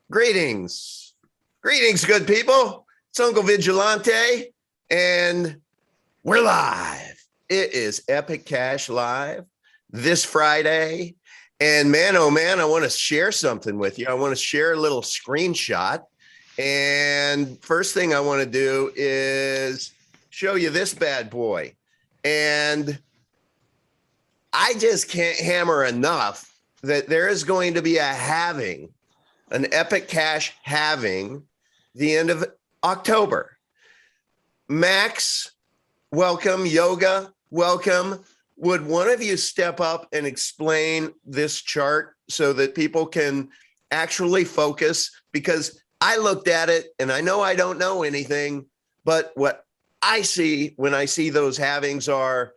Greetings. Greetings, good people. It's Uncle Vigilante, and we're live. It is Epic Cash Live this Friday. And man, oh man, I want to share something with you. I want to share a little screenshot. And first thing I want to do is show you this bad boy. And I just can't hammer enough that there is going to be a halving, an Epic Cash halving, the end of October. Max, welcome. Yoga, welcome. Would one of you step up and explain this chart so that people can actually focus? Because I looked at it and I know I don't know anything, but what I see when I see those halvings are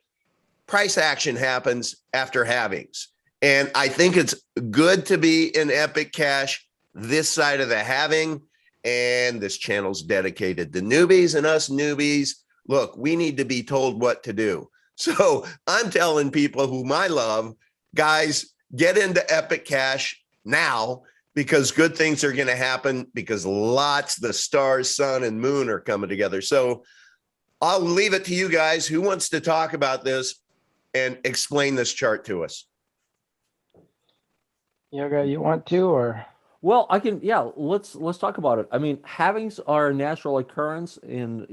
price action happens after halvings. And I think it's good to be in Epic Cash this side of the halving. And this channel's dedicated to newbies, and us newbies, look, we need to be told what to do. So I'm telling people whom I love, guys, get into Epic Cash now, because good things are going to happen, because the stars, sun, and moon are coming together. So I'll leave it to you guys. Who wants to talk about this and explain this chart to us? Yoga, you want to, or? Well, I can, yeah, let's talk about it. I mean, halvings are a natural occurrence in,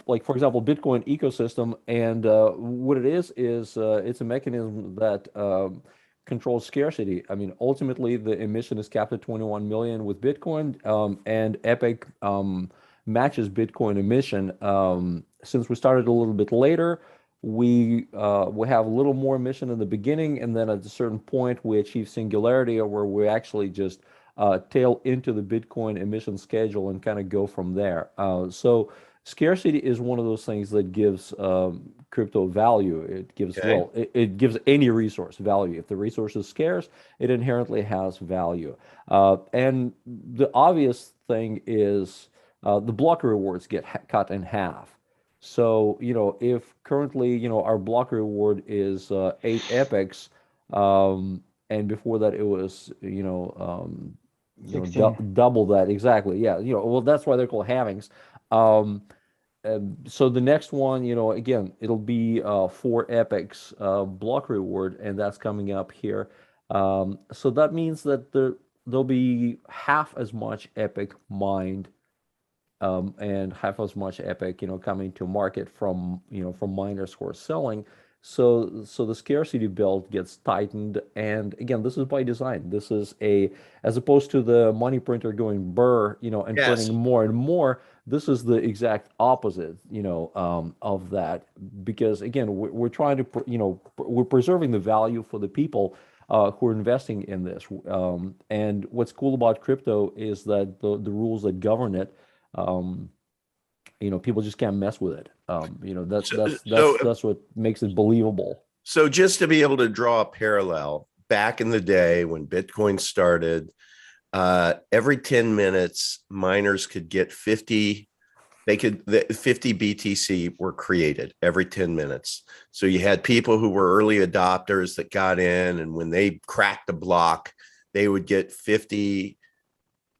like, for example, Bitcoin ecosystem. And what it is it's a mechanism that controls scarcity. I mean, ultimately, the emission is capped at 21 million with Bitcoin, and Epic matches Bitcoin emission. Since we started a little bit later, we have a little more emission in the beginning, and then at a certain point, we achieve singularity, where we actually just tail into the Bitcoin emission schedule and kind of go from there. So scarcity is one of those things that gives crypto value. It gives, well, it gives any resource value. If the resource is scarce, it inherently has value. And the obvious thing is the block rewards get cut in half. So, if currently, our block reward is 8 epics, and before that it was, double that, exactly. Yeah, well, that's why they're called halvings. So the next one, again, it'll be 4 epics block reward, and that's coming up here. So that means that there'll be half as much epic mined, and half as much epic, coming to market from miners who are selling. So the scarcity belt gets tightened, and again, this is by design. This is as opposed to the money printer going burr, and printing more and more. This is the exact opposite, of that, because again, we're trying to, we're preserving the value for the people who are investing in this. And what's cool about crypto is that the rules that govern it, people just can't mess with it. That's what makes it believable. So just to be able to draw a parallel, back in the day when Bitcoin started, every 10 minutes, miners could get 50 BTC were created every 10 minutes. So you had people who were early adopters that got in, and when they cracked the block, they would get 50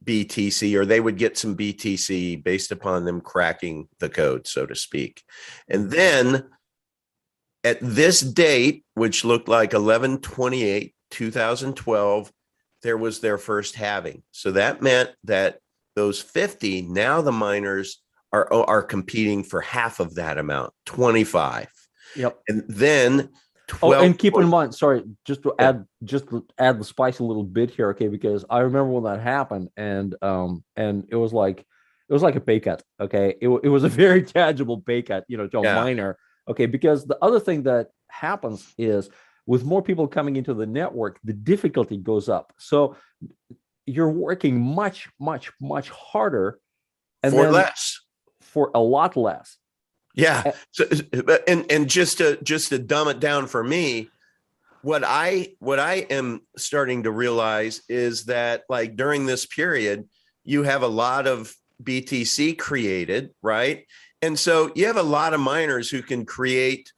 BTC, or they would get some BTC based upon them cracking the code, so to speak. And then at this date, which looked like 11/28/2012, there was their first halving. So that meant that those 50, now the miners are competing for half of that amount, 25. Yep. And then 12. And keep in mind, sorry, just to add the spice a little bit here, okay? Because I remember when that happened, and it was like a pay cut, okay? It was a very tangible pay cut, to a miner, okay? Because the other thing that happens is, with more people coming into the network, the difficulty goes up. So you're working much, much, much harder, and for a lot less. Yeah. So, and just to dumb it down for me, what I am starting to realize is that, like, during this period, you have a lot of BTC created, right? And so you have a lot of miners who can create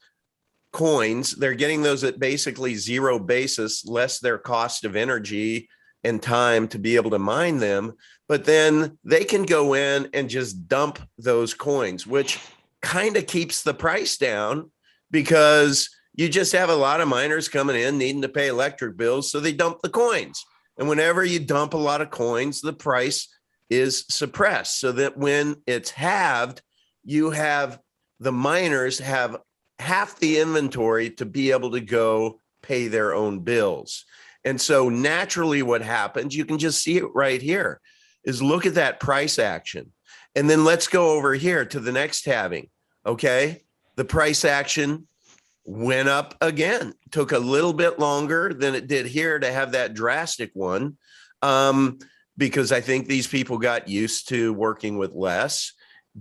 coins. They're getting those at basically zero basis, less their cost of energy and time to be able to mine them, but then they can go in and just dump those coins, which kind of keeps the price down because you just have a lot of miners coming in needing to pay electric bills. So they dump the coins. And whenever you dump a lot of coins, the price is suppressed so that when it's halved, you have the miners have half the inventory to be able to go pay their own bills. And so naturally what happens, you can just see it right here, is look at that price action. And then let's go over here to the next halving. Okay. The price action went up again. Took a little bit longer than it did here to have that drastic one, because I think these people got used to working with less,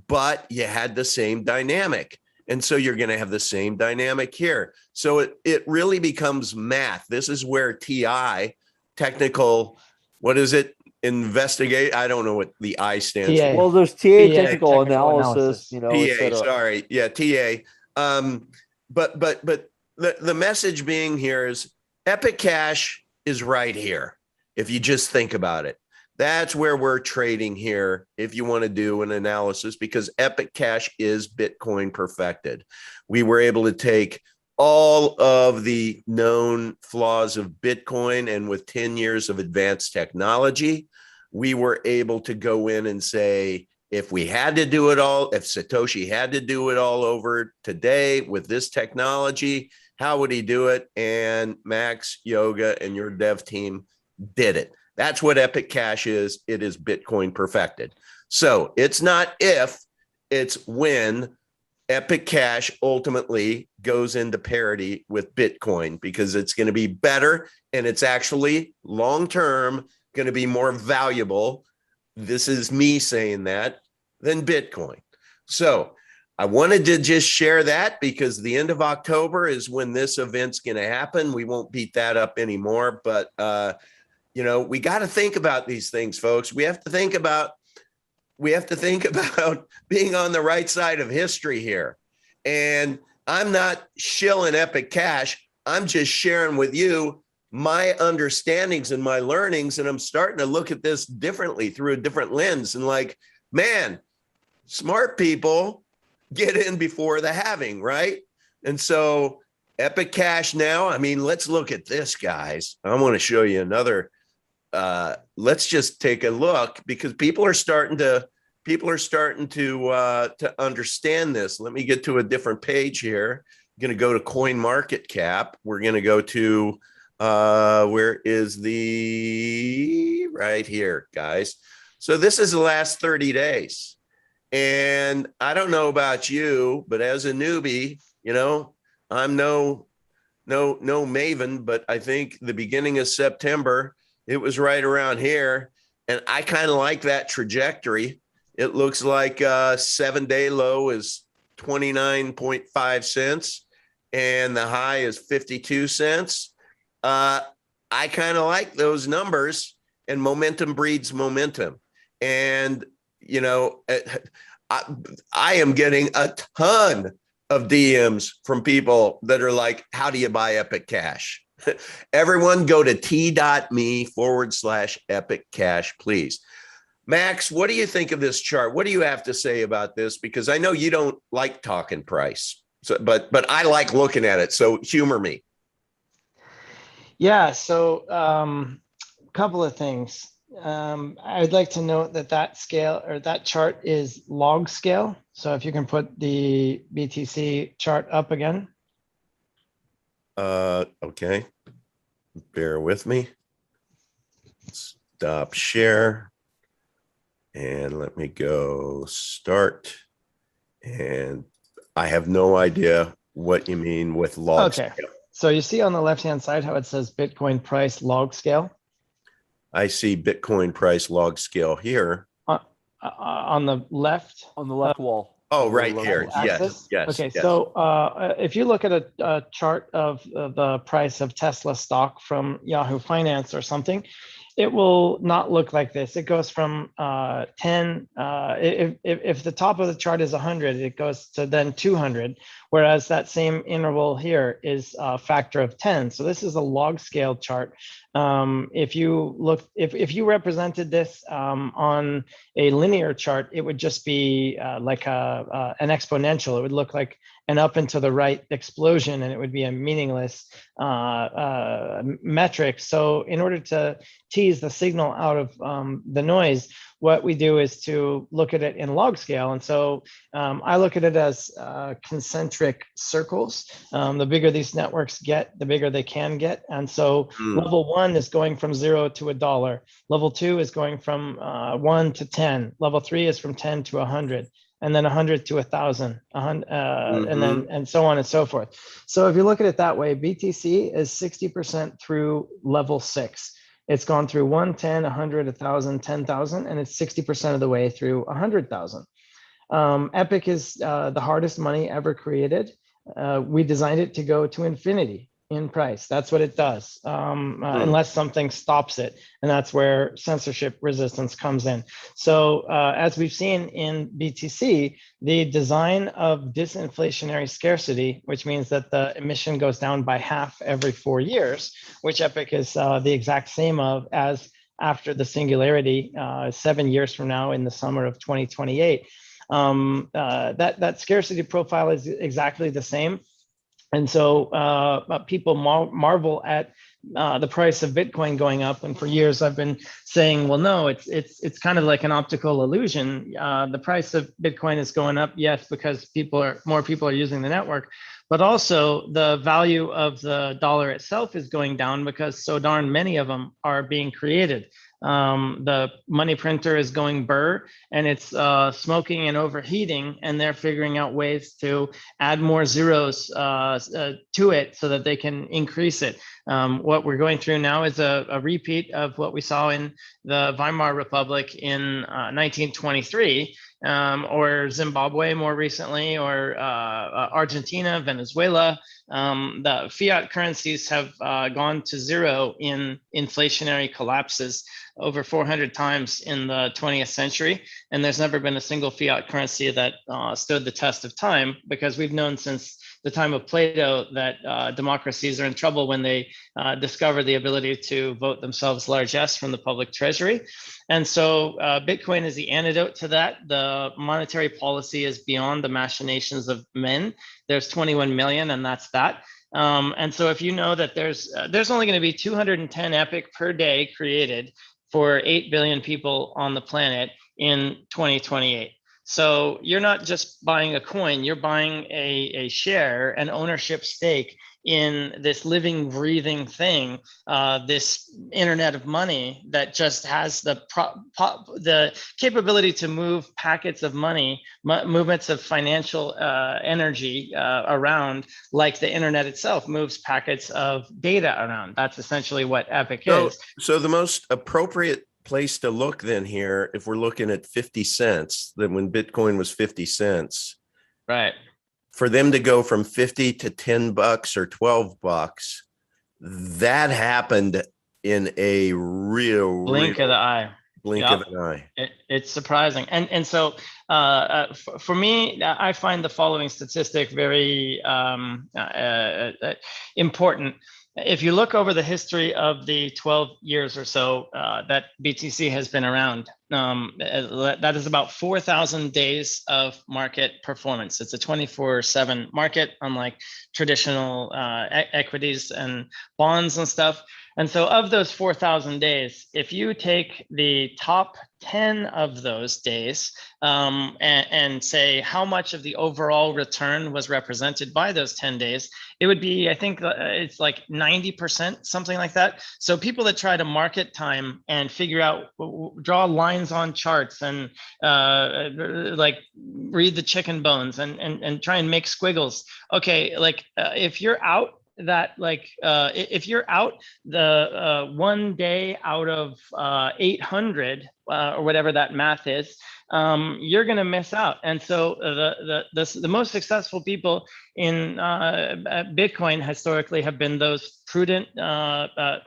but you had the same dynamic. And so you're going to have the same dynamic here. So it really becomes math. This is where TI, technical, what is it? Investigate. I don't know what the I stands TA. for. Well, there's TA, technical analysis, you know, et TA, cetera. sorry. Yeah, TA. But the message being here is Epic Cash is right here. If you just think about it, that's where we're trading here. If you want to do an analysis, because Epic Cash is Bitcoin perfected. We were able to take all of the known flaws of Bitcoin, and with 10 years of advanced technology, we were able to go in and say, if we had to do it all, if Satoshi had to do it all over today with this technology, how would he do it? And Max, Yoga, and your dev team did it. That's what Epic Cash is. It is Bitcoin perfected. So it's not if, it's when Epic Cash ultimately goes into parity with Bitcoin, because it's going to be better and it's actually long-term going to be more valuable. This is me saying that, than Bitcoin. So I wanted to just share that because the end of October is when this event's going to happen. We won't beat that up anymore, but you know, we got to think about these things, folks. We have to think about being on the right side of history here. And I'm not shilling Epic Cash. I'm just sharing with you my understandings and my learnings. And I'm starting to look at this differently through a different lens. And like, man, smart people get in before the halving, right? And so Epic Cash now, I mean, let's look at this, guys. I want to show you another. Let's just take a look, because people are starting to understand this. Let me get to a different page here. I'm going to go to Coin Market Cap. We're going to go to where is the right here, guys. So this is the last 30 days. And I don't know about you, but as a newbie, you know, I'm no maven, but I think the beginning of September, it was right around here. And I kind of like that trajectory. It looks like 7-day low is 29.5 cents and the high is 52 cents. I kind of like those numbers, and momentum breeds momentum. And, you know, I am getting a ton of DMs from people that are like, how do you buy Epic Cash? Everyone go to t.me/Epic Cash, please. Max, what do you think of this chart? What do you have to say about this? Because I know you don't like talking price, so, but I like looking at it. So humor me. Yeah, so a couple of things. I'd like to note that scale, or that chart, is log scale. So if you can put the BTC chart up again. Okay. Bear with me. Stop share. And let me go start. And I have no idea what you mean with log scale. So you see on the left-hand side how it says Bitcoin price log scale? I see Bitcoin price log scale here. On the left? On the left wall. Oh, right here. Axis? Yes. Okay, yes. so if you look at a chart of the price of Tesla stock from Yahoo Finance or something, it will not look like this. It goes from 10, if the top of the chart is 100, it goes to then 200, whereas that same interval here is a factor of 10. So this is a log scale chart. If you represented this on a linear chart, it would just be like an exponential. It would look like an up and to the right explosion, and it would be a meaningless metric. So in order to tease the signal out of the noise, what we do is to look at it in log scale. And so I look at it as concentric circles. The bigger these networks get, the bigger they can get. And so level 1 is going from 0 to $1. Level 2 is going from 1 to 10. Level 3 is from 10 to 100. And then 100 to 1,000, and so on and so forth. So if you look at it that way, BTC is 60% through level 6. It's gone through 1, 10, 100, 1,000, 10,000, and it's 60% of the way through 100,000. Epic is the hardest money ever created. We designed it to go to infinity in price. That's what it does, unless something stops it. And that's where censorship resistance comes in. So as we've seen in BTC, the design of disinflationary scarcity, which means that the emission goes down by half every 4 years, which Epic is the exact same of as after the singularity 7 years from now in the summer of 2028. That scarcity profile is exactly the same. And so people marvel at the price of Bitcoin going up. And for years, I've been saying, well, no, it's kind of like an optical illusion. The price of Bitcoin is going up, yes, because more people are using the network, but also the value of the dollar itself is going down because so darn many of them are being created. The money printer is going burr and it's smoking and overheating, and they're figuring out ways to add more zeros to it so that they can increase it. What we're going through now is a repeat of what we saw in the Weimar Republic in 1923, or Zimbabwe more recently, or Argentina, Venezuela. The fiat currencies have gone to zero in inflationary collapses over 400 times in the 20th century. And there's never been a single fiat currency that stood the test of time, because we've known since the time of Plato that democracies are in trouble when they discover the ability to vote themselves largesse from the public treasury. And so Bitcoin is the antidote to that. The monetary policy is beyond the machinations of men. There's 21 million, and that's that. And so if you know that there's only going to be 210 Epic per day created for 8 billion people on the planet in 2028. So you're not just buying a coin, you're buying a share, an ownership stake in this living, breathing thing, this internet of money that just has the capability to move packets of money, movements of financial energy around, like the internet itself moves packets of data around. That's essentially what Epic is. So the most appropriate place to look then here, if we're looking at 50 cents, then when Bitcoin was 50 cents, right? For them to go from 50 to $10 or $12, that happened in a blink of the eye. Blink of an eye. It's surprising. And so for me, I find the following statistic very important. If you look over the history of the 12 years or so that BTC has been around, that is about 4,000 days of market performance. It's a 24/7 market, unlike traditional equities and bonds and stuff. And so of those 4,000 days, if you take the top 10 of those days and say how much of the overall return was represented by those 10 days, it would be, I think it's like 90%, something like that. So people that try to market time and figure out, draw lines on charts and like read the chicken bones and try and make squiggles. Okay, like if you're out if you're out the 1 day out of 800 or whatever that math is, you're going to miss out. And so the most successful people in Bitcoin historically have been those prudent dollar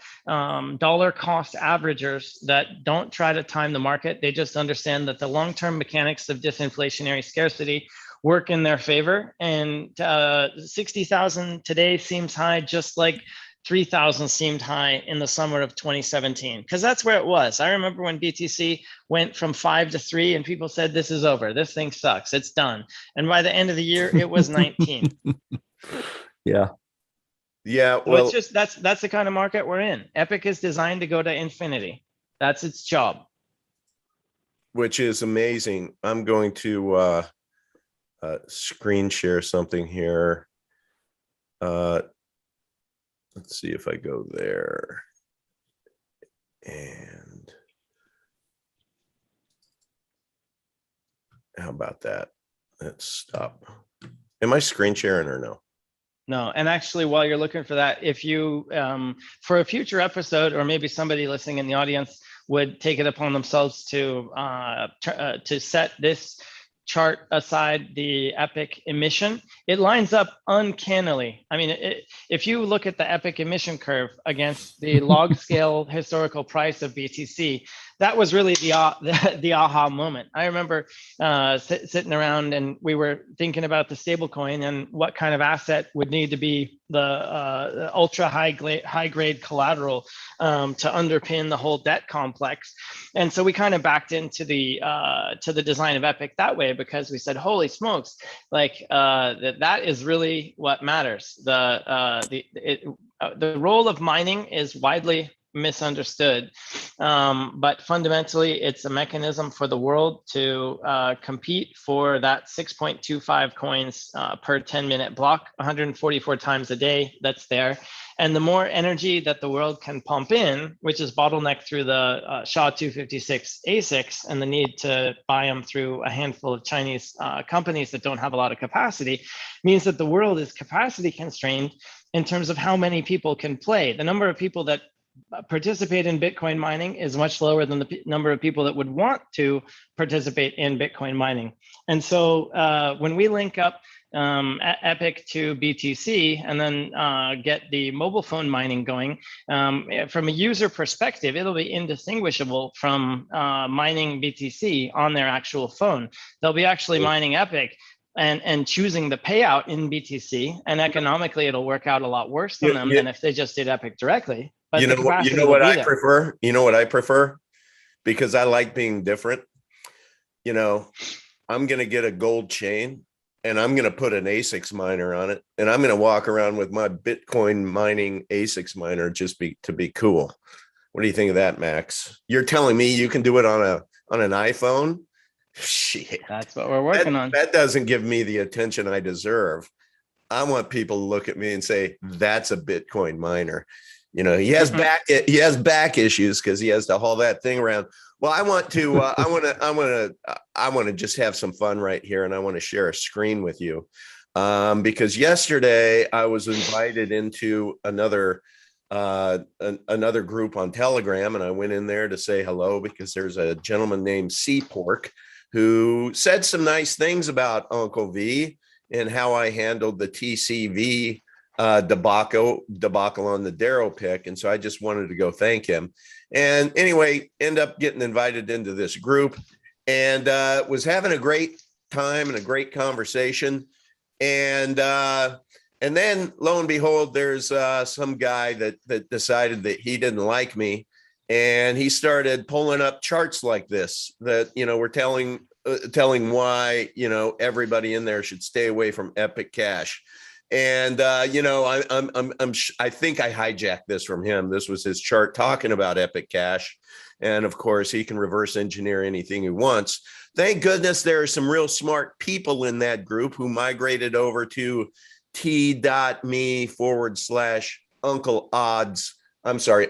cost averagers that don't try to time the market. They just understand that the long-term mechanics of disinflationary scarcity work in their favor. And 60,000 today seems high, just like 3,000 seemed high in the summer of 2017, because that's where it was. I remember when BTC went from 5 to 3 and people said, this is over. This thing sucks. It's done. And by the end of the year, it was 19. Yeah. Yeah. So Well, it's just, that's the kind of market we're in. Epic is designed to go to infinity. That's its job. which is amazing. I'm going to screen share something here. Let's see if I go there. And how about that? Let's stop. Am I screen sharing or no? No, and actually, while you're looking for that, if you, for a future episode, or maybe somebody listening in the audience would take it upon themselves to set this chart aside, the Epic emission, it lines up uncannily. I mean, if you look at the Epic emission curve against the log scale historical price of BTC, that was really the aha moment. I remember sitting around and we were thinking about the stablecoin and what kind of asset would need to be the ultra high grade collateral to underpin the whole debt complex. And so we kind of backed into the design of Epic that way, because we said, holy smokes, like that is really what matters. The role of mining is widely misunderstood, but fundamentally it's a mechanism for the world to compete for that 6.25 coins per 10-minute block, 144 times a day that's there. And the more energy that the world can pump in, which is bottlenecked through the SHA-256 ASICs and the need to buy them through a handful of Chinese companies that don't have a lot of capacity, means that the world is capacity constrained in terms of how many people can play. The number of people that participate in Bitcoin mining is much lower than the number of people that would want to participate in Bitcoin mining. And so when we link up Epic to BTC and then get the mobile phone mining going, from a user perspective, it'll be indistinguishable from mining BTC on their actual phone. They'll be actually mining Epic and choosing the payout in BTC, and economically it'll work out a lot worse than them than if they just did Epic directly. But you know what I prefer? You know what I prefer? Because I like being different. You know, I'm going to get a gold chain and I'm going to put an ASICs miner on it. And I'm going to walk around with my Bitcoin mining ASICs miner just to be cool. What do you think of that, Max? You're telling me you can do it on an iPhone? Shit. That's what we're working on. That doesn't give me the attention I deserve. I want people to look at me and say, that's a Bitcoin miner. You know, he has back issues because he has to haul that thing around. Well, I want to just have some fun right here, and I want to share a screen with you because yesterday I was invited into another group on Telegram, and I went in there to say hello because there's a gentleman named C Pork who said some nice things about Uncle V and how I handled the TCV debacle on the Darrow pick. And so I just wanted to go thank him. And anyway, end up getting invited into this group and was having a great time and a great conversation. And then lo and behold, there's some guy that decided that he didn't like me. And he started pulling up charts like this that, you know, we're telling why, you know, everybody in there should stay away from Epic Cash. And you know, I think I hijacked this from him. This was his chart talking about Epic Cash, and of course, he can reverse engineer anything he wants. Thank goodness there are some real smart people in that group who migrated over to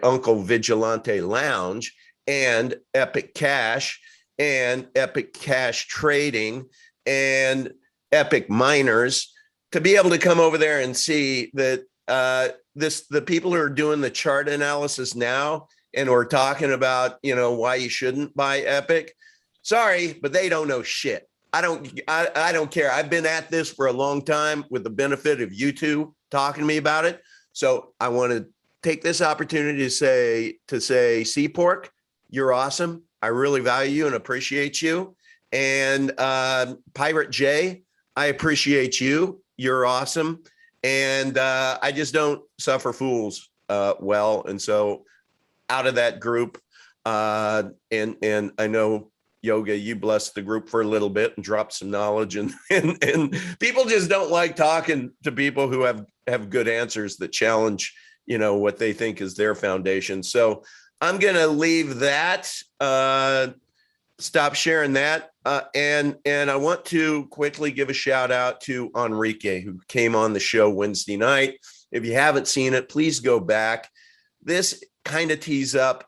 Uncle Vigilante Lounge and Epic Cash and Epic Cash Trading and Epic Miners, to be able to come over there and see that the people who are doing the chart analysis now and we're talking about, you know, why you shouldn't buy Epic. Sorry, but they don't know shit. I don't care. I've been at this for a long time with the benefit of you two talking to me about it. So I want to take this opportunity to say, C Pork, you're awesome. I really value you and appreciate you. And Pirate J, I appreciate you. You're awesome. And I just don't suffer fools. well. And so out of that group, and I know Yoga, you blessed the group for a little bit and dropped some knowledge, and people just don't like talking to people who have good answers that challenge, what they think is their foundation. So I'm going to leave that, stop sharing that. And I want to quickly give a shout out to Enrique, who came on the show Wednesday night. If you haven't seen it, please go back. This kind of tees up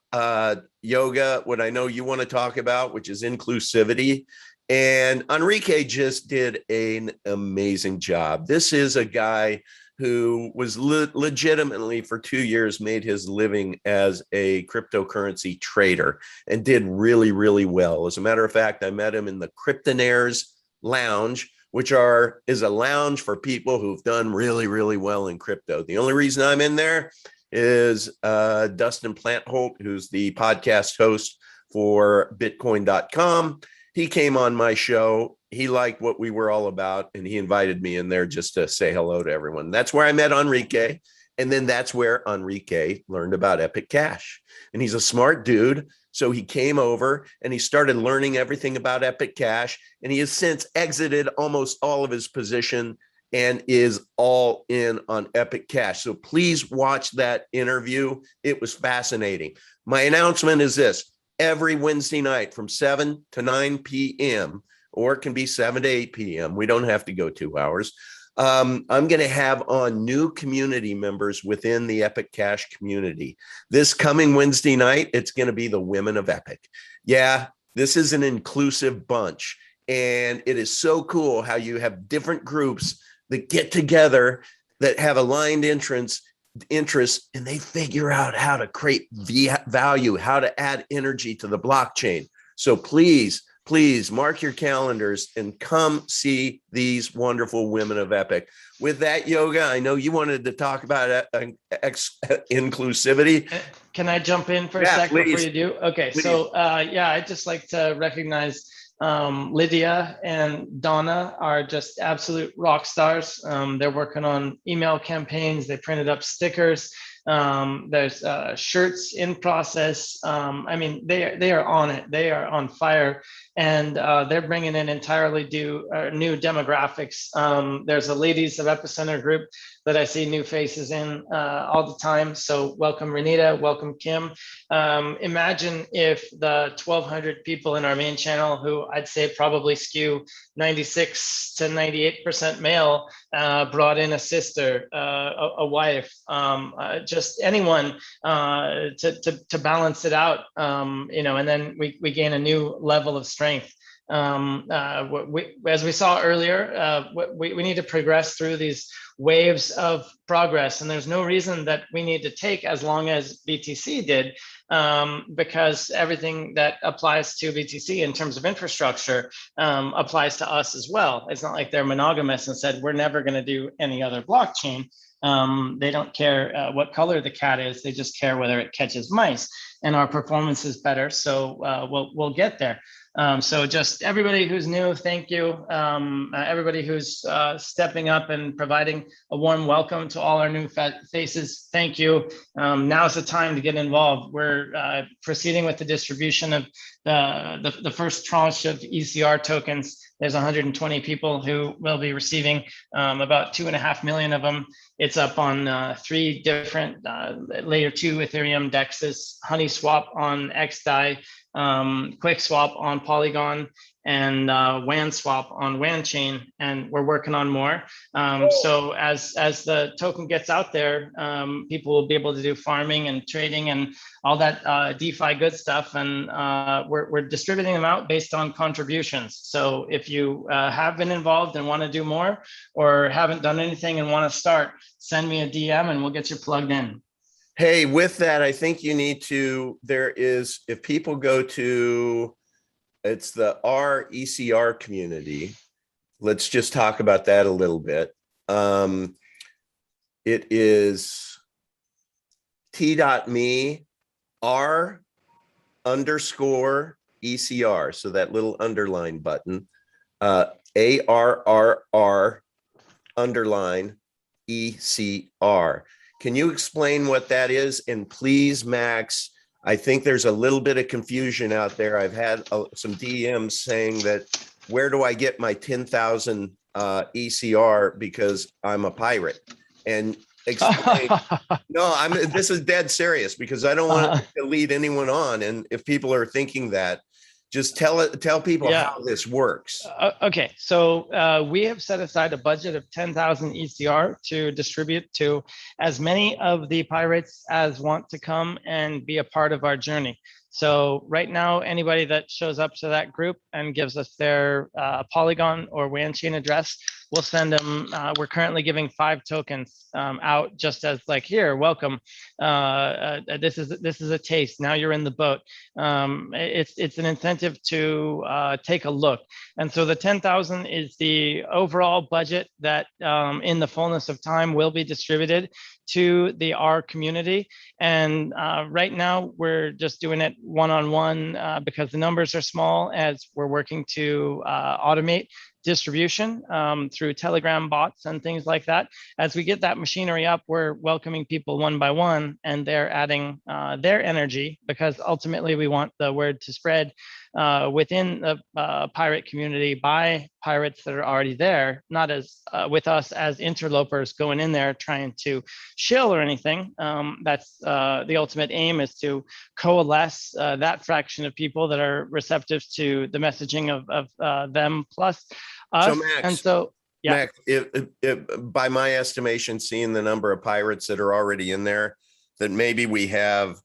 Yoga, what I know you want to talk about, which is inclusivity. And Enrique just did an amazing job. This is a guy who was legitimately for 2 years made his living as a cryptocurrency trader and did really, really well. As a matter of fact, I met him in the Cryptonaires Lounge, which is a lounge for people who've done really, really well in crypto. The only reason I'm in there is Dustin Plantholt, who's the podcast host for Bitcoin.com. He came on my show. He liked what we were all about, and he invited me in there just to say hello to everyone. That's where I met Enrique. And then that's where Enrique learned about Epic Cash. And he's a smart dude. So he came over and he started learning everything about Epic Cash. And he has since exited almost all of his position and is all in on Epic Cash. So please watch that interview. It was fascinating. My announcement is this: every Wednesday night from 7 to 9 p.m., or it can be 7 to 8 p.m. We don't have to go 2 hours. I'm going to have on new community members within the Epic Cash community. This coming Wednesday night, it's going to be the Women of Epic. Yeah, this is an inclusive bunch. And it is so cool how you have different groups that get together that have aligned interests, and they figure out how to create value, how to add energy to the blockchain. So please mark your calendars and come see these wonderful Women of Epic. With that, Yoga, I know you wanted to talk about inclusivity. Can I jump in for a second please. before you do? Okay, please. So I'd just like to recognize Lydia and Donna are just absolute rock stars. They're working on email campaigns. They printed up stickers. There's shirts in process. I mean, they are on it. They are on fire, and they're bringing in entirely new demographics. There's a ladies of Epicenter group that I see new faces in all the time. So welcome Renita, welcome Kim. Imagine if the 1,200 people in our main channel, who I'd say probably skew 96 to 98% male, brought in a sister, a wife, just anyone to balance it out, and then we gain a new level of strength. As we saw earlier, we need to progress through these waves of progress, and there's no reason that we need to take as long as BTC did, because everything that applies to BTC in terms of infrastructure applies to us as well. It's not like they're monogamous and said, we're never going to do any other blockchain. They don't care what color the cat is. They just care whether it catches mice, and our performance is better. So we'll get there. So just everybody who's new, thank you. Everybody who's stepping up and providing a warm welcome to all our new faces, thank you. Now's the time to get involved. We're proceeding with the distribution of the first tranche of ECR tokens. There's 120 people who will be receiving about 2.5 million of them. It's up on 3 different layer 2 Ethereum dexes: HoneySwap on XDAI, QuickSwap on Polygon, and WanSwap on WanChain, and we're working on more. So as the token gets out there, people will be able to do farming and trading and all that DeFi good stuff, and we're distributing them out based on contributions. So if you have been involved and want to do more, or haven't done anything and want to start, send me a DM and we'll get you plugged in. Hey, with that, I think you need to, if people go to, it's the ECR community. Let's just talk about that a little bit. It is t.me r_ECR. So that little underline button, ARRR_ECR. Can you explain what that is? And please, Max, I think there's a little bit of confusion out there. I've had some DMs saying that, where do I get my 10,000 ECR because I'm a pirate? And explain. No, this is dead serious, because I don't want to lead anyone on. And if people are thinking that, just tell people how this works. Okay, so we have set aside a budget of 10,000 ECR to distribute to as many of the pirates as want to come and be a part of our journey. So right now, anybody that shows up to that group and gives us their Polygon or WAN chain address, we'll send them. We're currently giving 5 tokens out, just as like, here, welcome. This is a taste. Now you're in the boat. It's an incentive to take a look. And so the 10,000 is the overall budget that in the fullness of time will be distributed to the R community. And right now we're just doing it one-on-one because the numbers are small, as we're working to automate distribution through Telegram bots and things like that. As we get that machinery up, we're welcoming people one by one, and they're adding their energy, because ultimately we want the word to spread within the pirate community by pirates that are already there, not as with us as interlopers going in there trying to shill or anything. That's the ultimate aim, is to coalesce that fraction of people that are receptive to the messaging of them plus us. So Max, and so yeah. Max, if by my estimation, seeing the number of pirates that are already in there, that maybe we have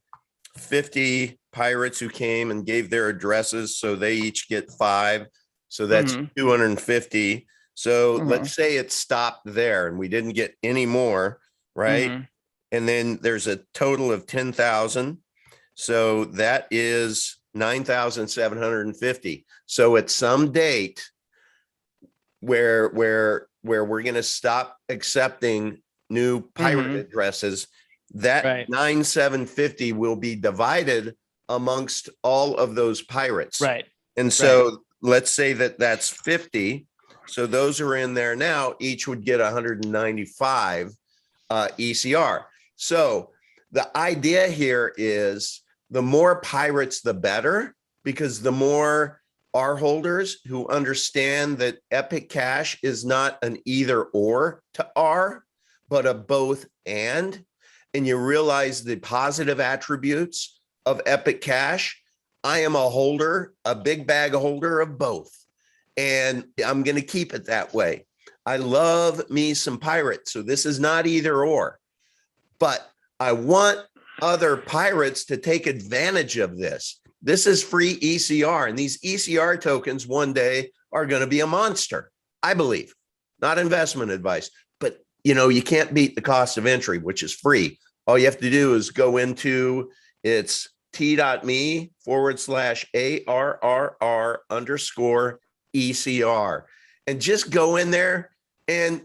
50 pirates who came and gave their addresses, so they each get 5. So that's 250. So let's say it stopped there and we didn't get any more, right? And then there's a total of 10,000. So that is 9,750. So at some date where we're going to stop accepting new pirate addresses, that 9,750 will be divided amongst all of those pirates. Right. And so let's say that that's 50. So those are in there now, each would get 195 ECR. So the idea here is the more pirates, the better, because the more R holders who understand that Epic Cash is not an either or to R, but a both and you realize the positive attributes of Epic Cash. I am a holder, a big bag holder of both, and I'm going to keep it that way. I love me some pirates, so this is not either or, but I want other pirates to take advantage of this. This is free ECR, and these ECR tokens one day are going to be a monster, I believe. Not investment advice, but you can't beat the cost of entry, which is free. All you have to do is go into it's t.me/ARRR_ECR and just go in there and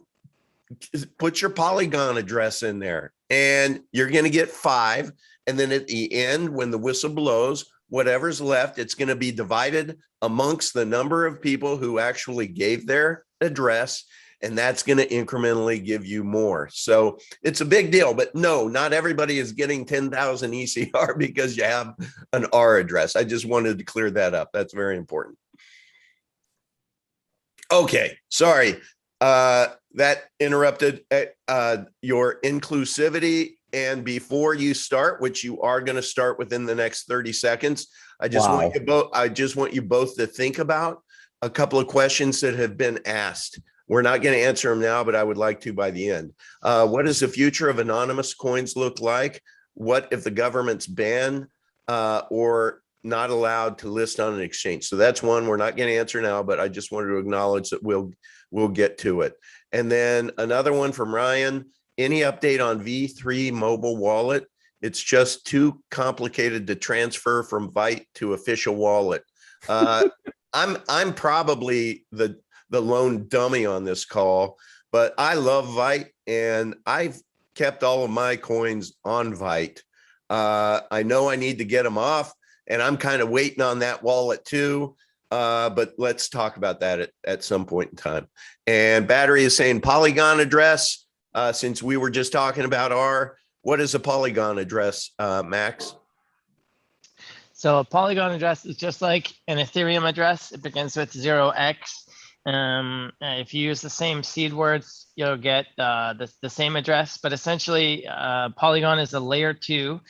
put your Polygon address in there, and you're going to get 5. And then at the end, when the whistle blows, whatever's left, it's going to be divided amongst the number of people who actually gave their address, and that's going to incrementally give you more. So it's a big deal, but no, not everybody is getting 10,000 ECR because you have an R address. I just wanted to clear that up. That's very important. Okay, sorry. That interrupted your inclusivity. And before you start, which you are going to start within the next 30 seconds, I just want you both to think about a couple of questions that have been asked. We're not going to answer them now, but I would like to by the end. What does the future of anonymous coins look like? What if the government's ban or not allowed to list on an exchange? So that's one we're not going to answer now, but I just wanted to acknowledge that we'll get to it. And then another one from Ryan. Any update on V3 mobile wallet? It's just too complicated to transfer from Vite to official wallet. I'm probably the lone dummy on this call, but I love Vite and I've kept all of my coins on Vite. I know I need to get them off, and I'm kind of waiting on that wallet too. But let's talk about that at some point in time. And Battery is saying Polygon address. Since we were just talking about R, What is a Polygon address, Max? So a Polygon address is just like an Ethereum address. It begins with 0x. If you use the same seed words, you'll get the same address. But essentially, Polygon is a layer 2.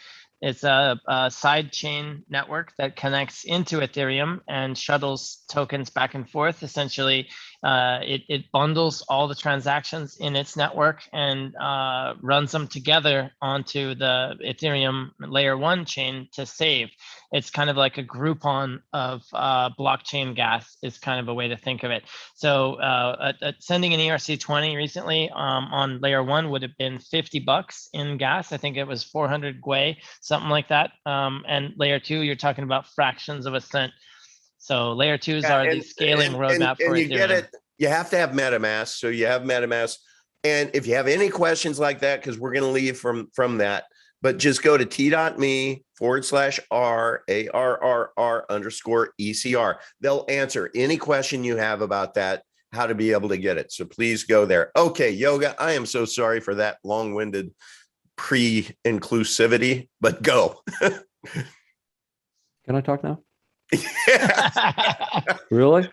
It's a side chain network that connects into Ethereum and shuttles tokens back and forth. Essentially, it bundles all the transactions in its network and runs them together onto the Ethereum layer 1 chain to save. It's kind of like a Groupon of blockchain gas is kind of a way to think of it. So sending an ERC20 recently on layer 1 would have been $50 in gas. I think it was 400 Gwei, something like that. And layer 2, you're talking about fractions of a cent. So layer 2s are the scaling roadmap for you Ethereum. Get it. You have to have MetaMask. So you have MetaMask. And if you have any questions like that, because we're going to leave from that, but just go to t.me/RARRR_ECR. They'll answer any question you have about that, how to be able to get it. So please go there. Okay, Yoga, I am so sorry for that long-winded pre-inclusivity, but go. Can I talk now? Really?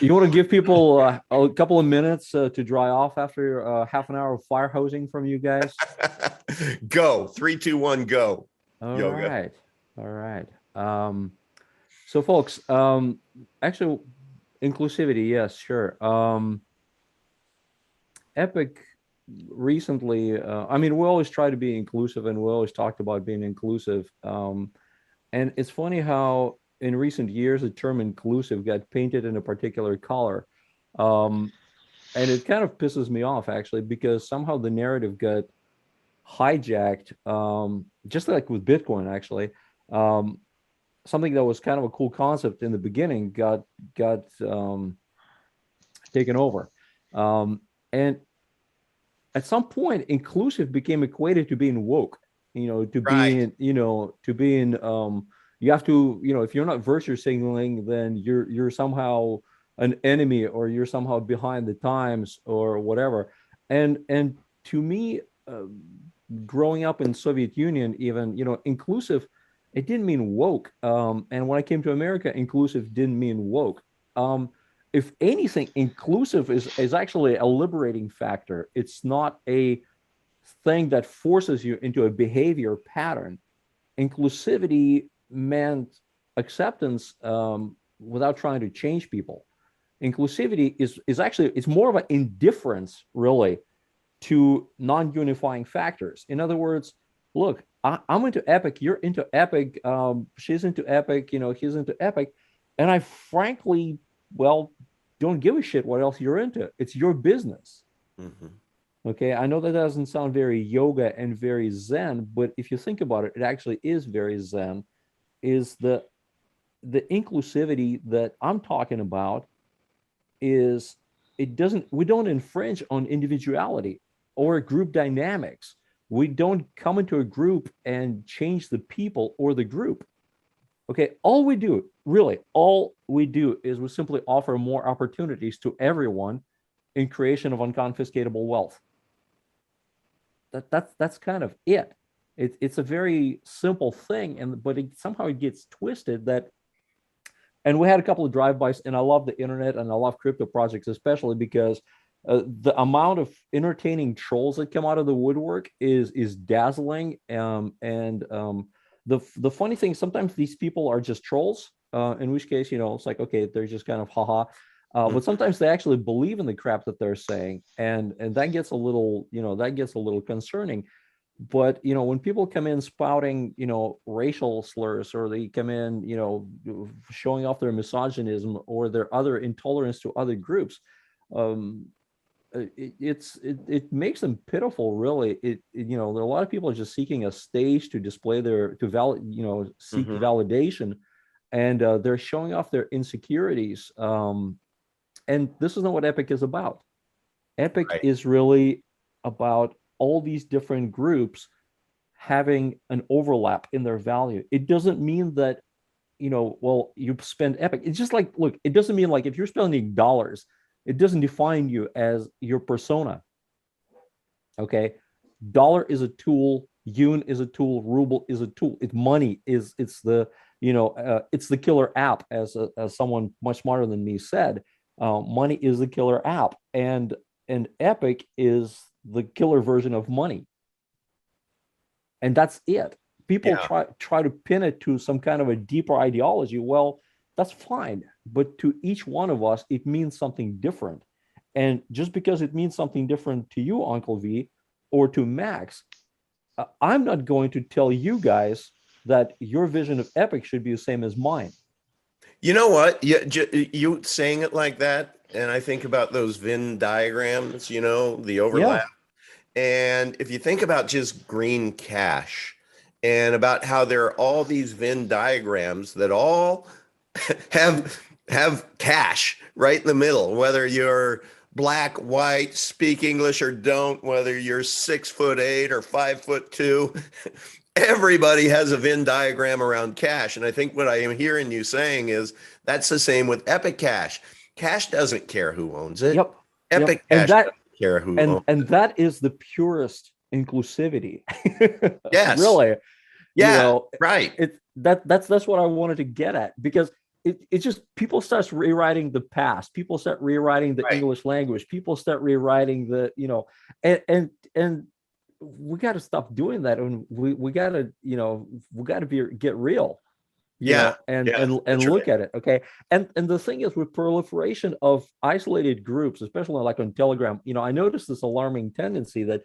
You want to give people a couple of minutes to dry off after half an hour of fire hosing from you guys? Go. 3, 2, 1, go. All Yoga. right. All right. So folks, actually inclusivity, yes, sure. Epic recently, I mean, we always try to be inclusive and we always talked about being inclusive. And it's funny how in recent years, the term inclusive got painted in a particular color. And it kind of pisses me off, actually, because somehow the narrative got hijacked, just like with Bitcoin, actually. Something that was kind of a cool concept in the beginning got taken over. And at some point, inclusive became equated to being woke, to being, to being, you have to, if you're not virtue signaling, then you're somehow an enemy or you're somehow behind the times or whatever. And to me, growing up in Soviet Union, even, inclusive, it didn't mean woke. And when I came to America, inclusive didn't mean woke. If anything, inclusive is actually a liberating factor. It's not a thing that forces you into a behavior pattern. Inclusivity meant acceptance without trying to change people. Inclusivity is actually, it's more of an indifference, really, to non-unifying factors. In other words, look, I'm into Epic, you're into Epic, she's into Epic, he's into Epic, and I frankly, don't give a shit what else you're into. It's your business. Mm-hmm. Okay, I know that doesn't sound very yoga and very Zen, but if you think about it, it actually is very Zen. Is the inclusivity that I'm talking about is we don't infringe on individuality or group dynamics. We don't come into a group and change the people or the group. Okay, all we do is we simply offer more opportunities to everyone in creation of unconfiscatable wealth. That's kind of it. It's a very simple thing, but somehow it gets twisted that. And we had a couple of drive-bys, and I love the internet and I love crypto projects, especially because the amount of entertaining trolls that come out of the woodwork is dazzling. The funny thing, sometimes these people are just trolls, in which case, it's like, okay, they're just kind of haha. But sometimes they actually believe in the crap that they're saying, and that gets a little, concerning. But when people come in spouting, racial slurs, or they come in, showing off their misogynism or their other intolerance to other groups, it makes them pitiful, really. There are a lot of people are just seeking a stage to display seek mm-hmm. validation, and they're showing off their insecurities. And this is not what Epic is about. Epic is really about all these different groups having an overlap in their value. It doesn't mean that, you spend Epic. It's just like, look, it doesn't mean like if you're spending dollars, it doesn't define you as your persona. Okay. dollar is a tool, yuan is a tool, ruble is a tool. It's the it's the killer app, as someone much smarter than me said. Money is the killer app, and Epic is the killer version of money, and that's it. People try to pin it to some kind of a deeper ideology. Well, that's fine, but to each one of us, it means something different. And just because it means something different to you, Uncle V, or to Max, I'm not going to tell you guys that your vision of Epic should be the same as mine. You know what? You saying it like that, and I think about those Venn diagrams, the overlap. Yeah. And if you think about just green cash and about how there are all these Venn diagrams that all have cash right in the middle, whether you're black, white, speak English or don't, whether you're 6'8" or 5'2", everybody has a Venn diagram around cash. And I think what I am hearing you saying is that's the same with Epic Cash. Cash doesn't care who owns it. Yep. Epic Cash doesn't care who owns it. And that is the purest inclusivity. Yes. Really. Yeah. Right. That's what I wanted to get at, because it's just people start rewriting the past. People start rewriting the English language. People start rewriting the, and we got to stop doing that. And we got to get real, and look at it. Okay. And the thing is, with proliferation of isolated groups, especially like on Telegram, I noticed this alarming tendency that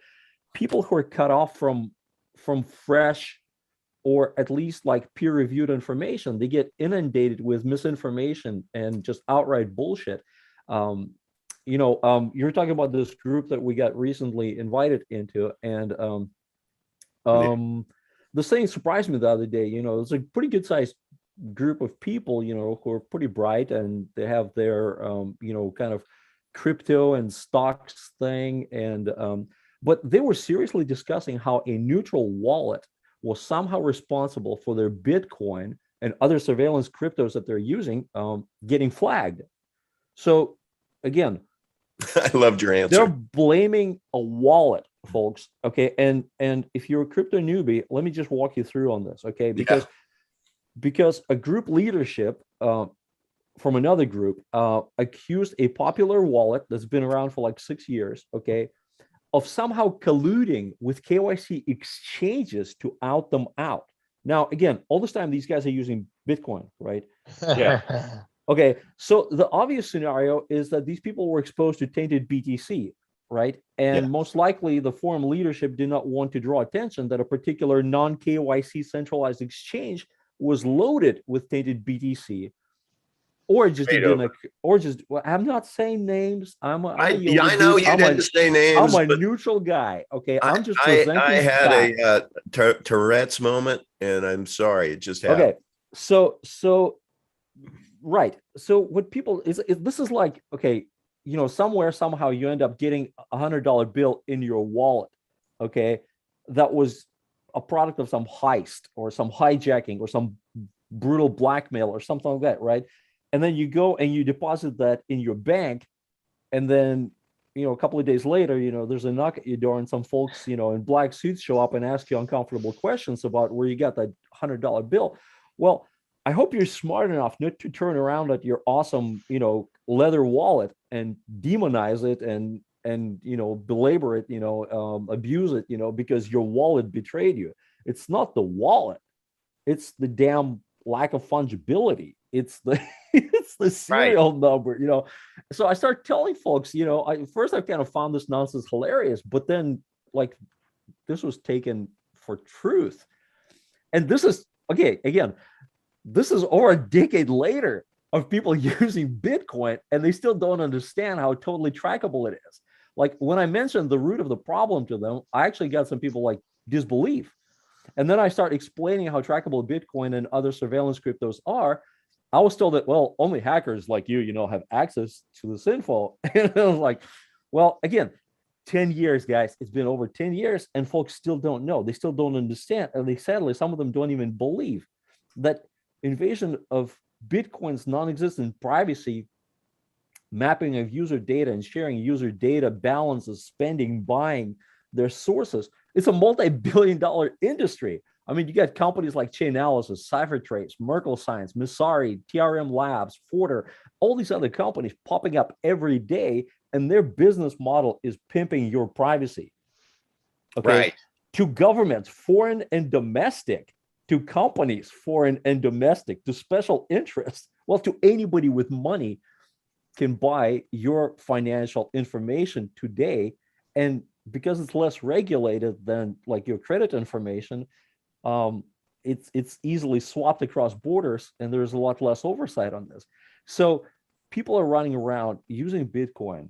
people who are cut off from fresh, or at least like peer-reviewed information, they get inundated with misinformation and just outright bullshit. You're talking about this group that we got recently invited into, and the thing surprised me the other day. It's a pretty good sized group of people, who are pretty bright, and they have their kind of crypto and stocks thing, and but they were seriously discussing how a neutral wallet was somehow responsible for their Bitcoin and other surveillance cryptos that they're using getting flagged. So again, I loved your answer. They're blaming a wallet, folks. Okay, and if you're a crypto newbie, let me just walk you through on this. Okay, because a group leadership from another group accused a popular wallet that's been around for like 6 years. Okay, of somehow colluding with KYC exchanges to out them out. Now, again, all this time, these guys are using Bitcoin, right? Yeah. Okay, so the obvious scenario is that these people were exposed to tainted BTC, right? And most likely the forum leadership did not want to draw attention that a particular non-KYC centralized exchange was loaded with tainted BTC. Or just didn't, or just. Well, I'm not saying names. I know you didn't say names. I'm a neutral guy. Okay, I'm just presenting. I had a Tourette's moment, and I'm sorry, it just happened. Okay, so right. So what people this is like, okay, somewhere somehow you end up getting $100 bill in your wallet. Okay, that was a product of some heist or some hijacking or some brutal blackmail or something like that, right? And then you go and you deposit that in your bank, and then a couple of days later, there's a knock at your door, and some folks, in black suits show up and ask you uncomfortable questions about where you got that $100 bill. Well, I hope you're smart enough not to turn around at your awesome, leather wallet and demonize it and belabor it, abuse it, because your wallet betrayed you. It's not the wallet; it's the damn lack of fungibility. It's the serial number, So I start telling folks, first I kind of found this nonsense hilarious, but then like this was taken for truth. And this is, okay, again, this is over a decade later of people using Bitcoin, and they still don't understand how totally trackable it is. Like when I mentioned the root of the problem to them, I actually got some people like disbelief. And then I start explaining how trackable Bitcoin and other surveillance cryptos are. I was told that, well, only hackers like you, have access to this info. And I was like, well, again, 10 years, guys. It's been over 10 years, and folks still don't know. They still don't understand. And sadly, some of them don't even believe that invasion of Bitcoin's non-existent privacy, mapping of user data and sharing user data, balances, spending, buying, their sources It's a multi-billion-dollar industry. I mean, you got companies like Chainalysis, CipherTrace, Merkle Science, Messari, TRM Labs, Forter, all these other companies popping up every day, and their business model is pimping your privacy. Okay. Right. To governments, foreign and domestic, to companies, foreign and domestic, to special interests, well, to anybody with money can buy your financial information today. And because it's less regulated than like your credit information, it's easily swapped across borders, and there's a lot less oversight on this. So people are running around using Bitcoin,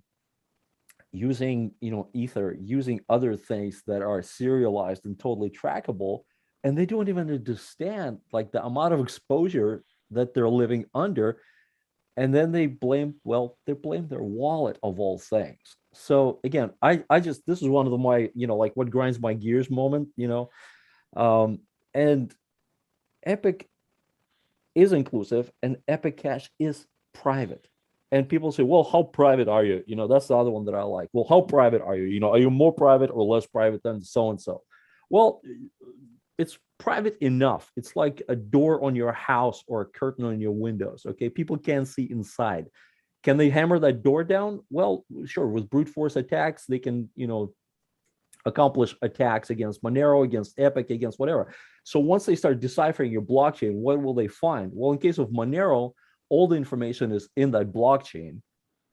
using Ether, using other things that are serialized and totally trackable, and they don't even understand like the amount of exposure that they're living under. And then they blame their wallet of all things. So again, I just, this is one of my like what grinds my gears moment, and Epic is inclusive, and Epic Cash is private. And people say, well, how private are you? That's the other one that I like. Well, how private are you? Are you more private or less private than so and so? Well, it's private enough. It's like a door on your house or a curtain on your windows. Okay, people can't see inside. Can they hammer that door down? Well, sure. With brute force attacks, they can accomplish attacks against Monero, against Epic, against whatever. So once they start deciphering your blockchain, what will they find? Well, in case of Monero, all the information is in that blockchain,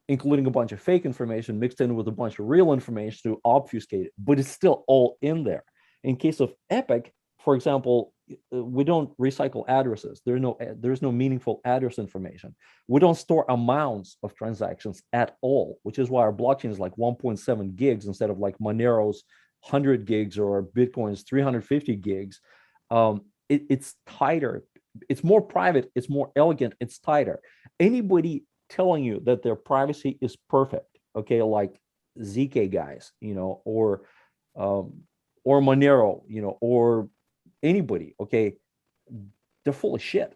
including a bunch of fake information mixed in with a bunch of real information to obfuscate it, but it's still all in there. In case of Epic, for example, we don't recycle addresses. There's no meaningful address information. We don't store amounts of transactions at all, which is why our blockchain is like 1.7 gigs instead of like Monero's 100 gigs or Bitcoin's 350 gigs. It's tighter. It's more private. It's more elegant. It's tighter. Anybody telling you that their privacy is perfect, okay, like ZK guys, or Monero, or anybody, okay, they're full of shit.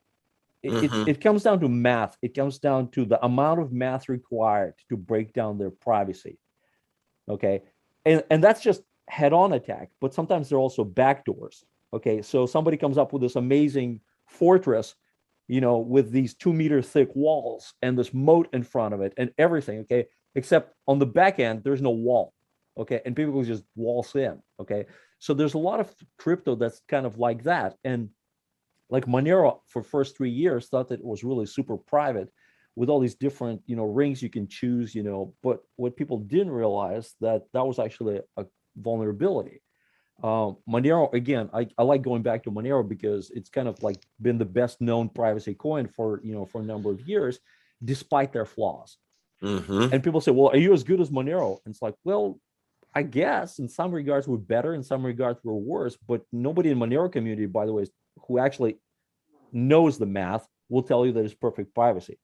It comes down to math. It comes down to the amount of math required to break down their privacy, okay, and that's just head-on attack. But sometimes there are also backdoors, okay. So somebody comes up with this amazing fortress, with these 2-meter thick walls and this moat in front of it and everything, okay, except on the back end there's no wall, okay, and people just waltz in, okay. So there's a lot of crypto that's kind of like that. And like Monero for first 3 years thought that it was really super private with all these different, rings you can choose, but what people didn't realize that was actually a vulnerability. Monero, again, I like going back to Monero because it's kind of like been the best known privacy coin for a number of years, despite their flaws. And people say, well, are you as good as Monero? And it's like, well, I guess in some regards we're better, in some regards we're worse, but nobody in Monero community, by the way, who actually knows the math will tell you that it's perfect privacy.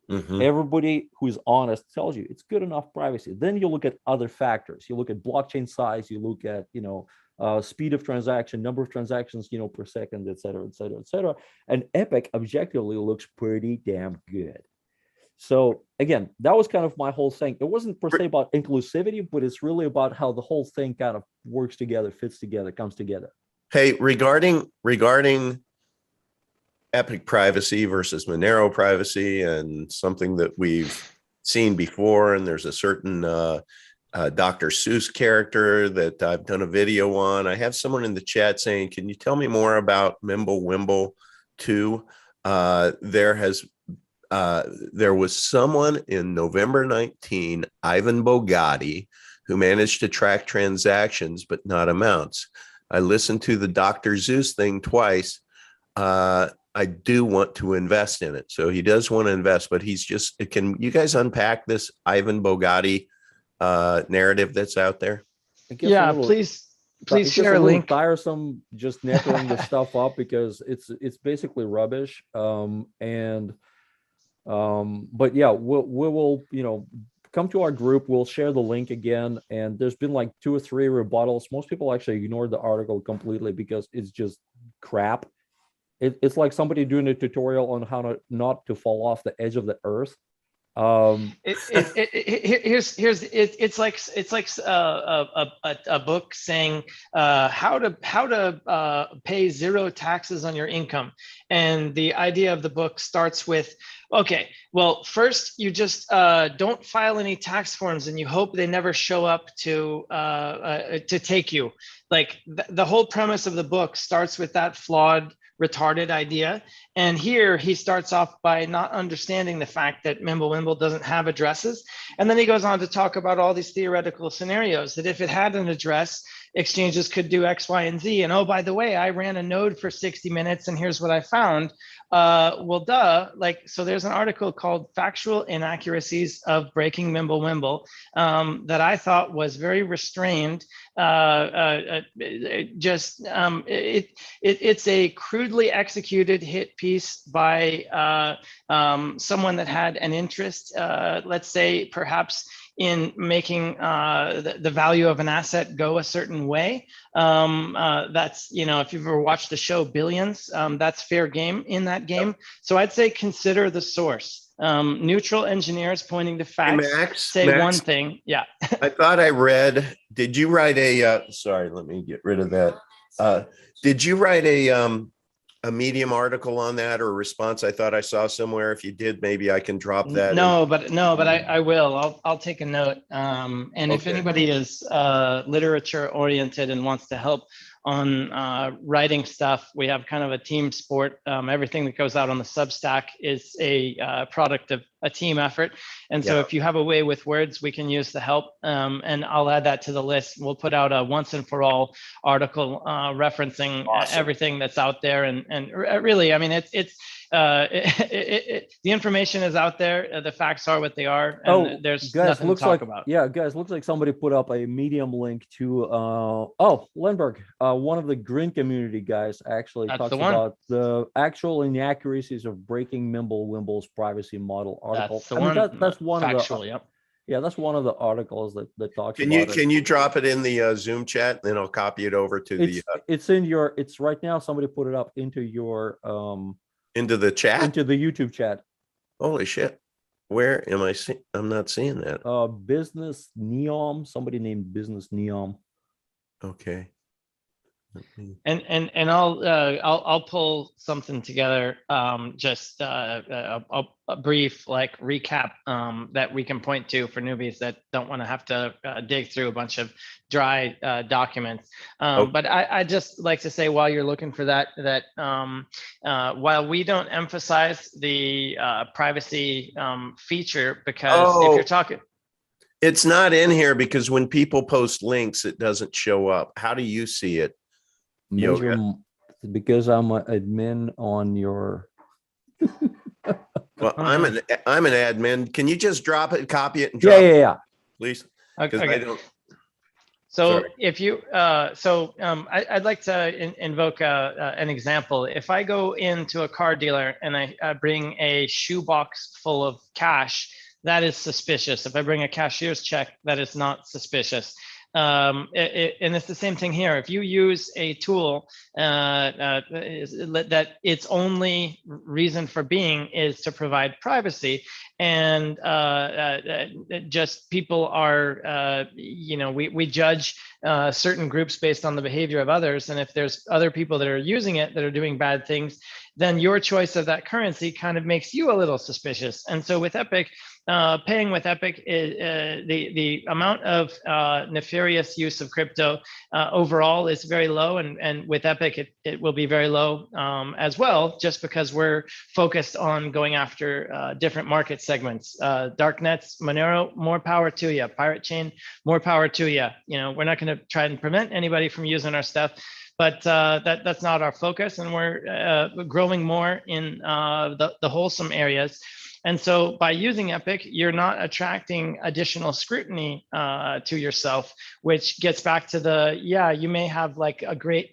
Everybody who is honest tells you it's good enough privacy. Then you look at other factors. You look at blockchain size, you look at, speed of transaction, number of transactions, per second, et cetera, et cetera, et cetera. And Epic objectively looks pretty damn good. So again, that was kind of my whole thing. It wasn't per se about inclusivity, but it's really about how the whole thing kind of works together, fits together, comes together. Hey, regarding Epic privacy versus Monero privacy, and something that we've seen before, and there's a certain Dr. Seuss character that I've done a video on. I have someone in the chat saying, can you tell me more about Mimblewimble 2? There was someone in November 19, Ivan Bogatti, who managed to track transactions, but not amounts. I listened to the Dr. Seuss thing twice. I do want to invest in it. So he does want to invest, but he's just, can you guys unpack this Ivan Bogatti narrative that's out there? Yeah, please share a link. Tiresome just necking the stuff up because it's basically rubbish. But yeah, we will, come to our group. We'll share the link again. And there's been like 2 or 3 rebuttals. Most people actually ignored the article completely because it's just crap. It's like somebody doing a tutorial on how not to fall off the edge of the earth. It's like a book saying how to pay zero taxes on your income, and the idea of the book starts with, okay, well, first you just don't file any tax forms, and you hope they never show up to take you. Like the whole premise of the book starts with that flawed, retarded idea. And here he starts off by not understanding the fact that Mimblewimble doesn't have addresses. And then he goes on to talk about all these theoretical scenarios that if it had an address, exchanges could do X, Y, and Z. And oh, by the way, I ran a node for 60 minutes and here's what I found. Well, duh. Like, so there's an article called Factual Inaccuracies of Breaking Mimblewimble that I thought was very restrained. It's a crudely executed hit piece by someone that had an interest, let's say perhaps in making the value of an asset go a certain way. That's, if you've ever watched the show Billions, that's fair game in that game. So I'd say consider the source. Neutral engineers pointing to facts, Hey, Max, say one thing. Yeah. I thought I read, did you write sorry, let me get rid of that. Did you write a Medium article on that or a response? I thought I saw somewhere. If you did, maybe I can drop that. No, but I will. I'll take a note. And if anybody is literature oriented and wants to help on writing stuff, we have kind of a team sport. Everything that goes out on the Substack is a product of a team effort. And so if you have a way with words, we can use the help. And I'll add that to the list. We'll put out a once and for all article referencing everything that's out there. And really, I mean, the information is out there. The facts are what they are. And there's nothing to talk about. Yeah, guys, looks like somebody put up a Medium link to, Lindbergh, one of the Grin community guys actually talks about the actual inaccuracies of breaking Mimblewimble's privacy model article. That's the one. That's one factual, of the, yep. Yeah, that's one of the articles that talks about it. Can you drop it in the Zoom chat, and then I'll copy it over to it's right now. Somebody put it up into your into the chat, into the YouTube chat. Holy shit. Where am I seeing? I'm not seeing that. Business Neom, somebody named Business Neom. Okay. And I'll pull something together, just a brief like recap that we can point to for newbies that don't want to have to dig through a bunch of dry documents. But I just like to say, while you're looking for that while we don't emphasize the privacy feature, because if you're talking, it's not in here because when people post links, it doesn't show up. How do you see it? Because I'm an admin on your. Well, I'm an admin. Can you just drop it, copy it, and drop it? Yeah. Please. Okay. I don't. So Sorry. if you, I'd like to invoke an example. If I go into a car dealer and I bring a shoebox full of cash, that is suspicious. If I bring a cashier's check, that is not suspicious. And it's the same thing here. If you use a tool that its only reason for being is to provide privacy, and just people are, we judge certain groups based on the behavior of others. And if there's other people that are using it that are doing bad things, then your choice of that currency kind of makes you a little suspicious. And so with Epic, paying with Epic, the amount of nefarious use of crypto overall is very low, and with Epic it will be very low as well, just because we're focused on going after different market segments. Darknets, Monero, more power to you. Pirate Chain, more power to you. We're not going to try and prevent anybody from using our stuff, but that's not our focus, and we're growing more in the wholesome areas. And so by using Epic, you're not attracting additional scrutiny to yourself, which gets back to you may have like a great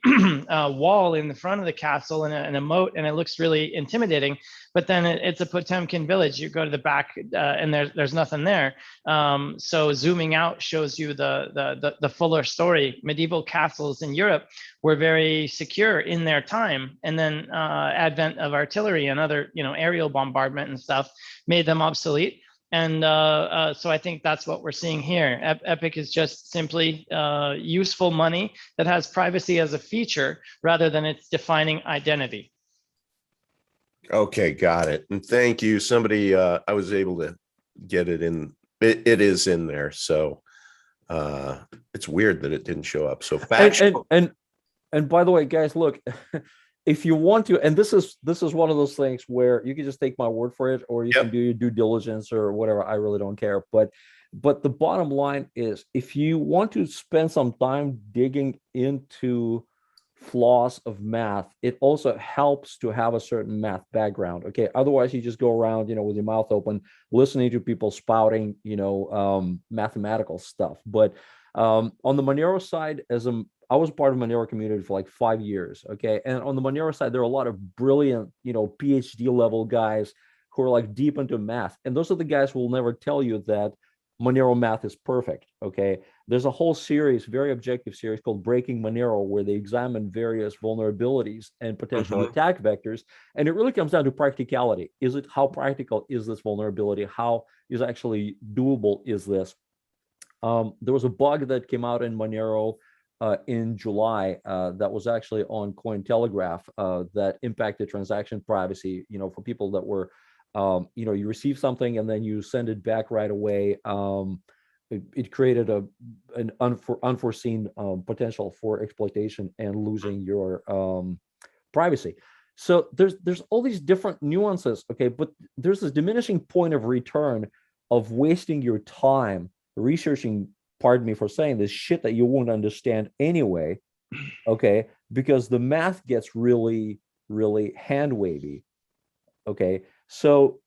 wall in the front of the castle and a moat, and it looks really intimidating, but then it's a Potemkin village. You go to the back and there's nothing there. So zooming out shows you the fuller story. Medieval castles in Europe were very secure in their time. And then advent of artillery and other, aerial bombardment and stuff made them obsolete. And so I think that's what we're seeing here. Epic is just simply useful money that has privacy as a feature rather than its defining identity. Okay, got it. And thank you. Somebody, I was able to get it in. It is in there. So it's weird that it didn't show up. So factual. And by the way, guys, look, if you want to, and this is one of those things where you can just take my word for it, or you can do your due diligence or whatever. I really don't care. But the bottom line is, if you want to spend some time digging into flaws of math, it also helps to have a certain math background. Okay, otherwise you just go around, with your mouth open, listening to people spouting, mathematical stuff. But on the Monero side, I was part of Monero community for like 5 years. Okay, and on the Monero side, there are a lot of brilliant, PhD level guys who are like deep into math, and those are the guys who will never tell you that Monero math is perfect. Okay, there's a whole series, very objective series called Breaking Monero, where they examine various vulnerabilities and potential attack vectors, and it really comes down to practicality. How practical is this vulnerability? How is actually doable is this? There was a bug that came out in Monero in July that was actually on Cointelegraph that impacted transaction privacy. For people that were you receive something and then you send it back right away. It created an unforeseen potential for exploitation and losing your privacy. So there's all these different nuances, okay, but there's this diminishing point of return of wasting your time researching, pardon me for saying this, shit that you won't understand anyway, okay, because the math gets really, really hand wavy. Okay, so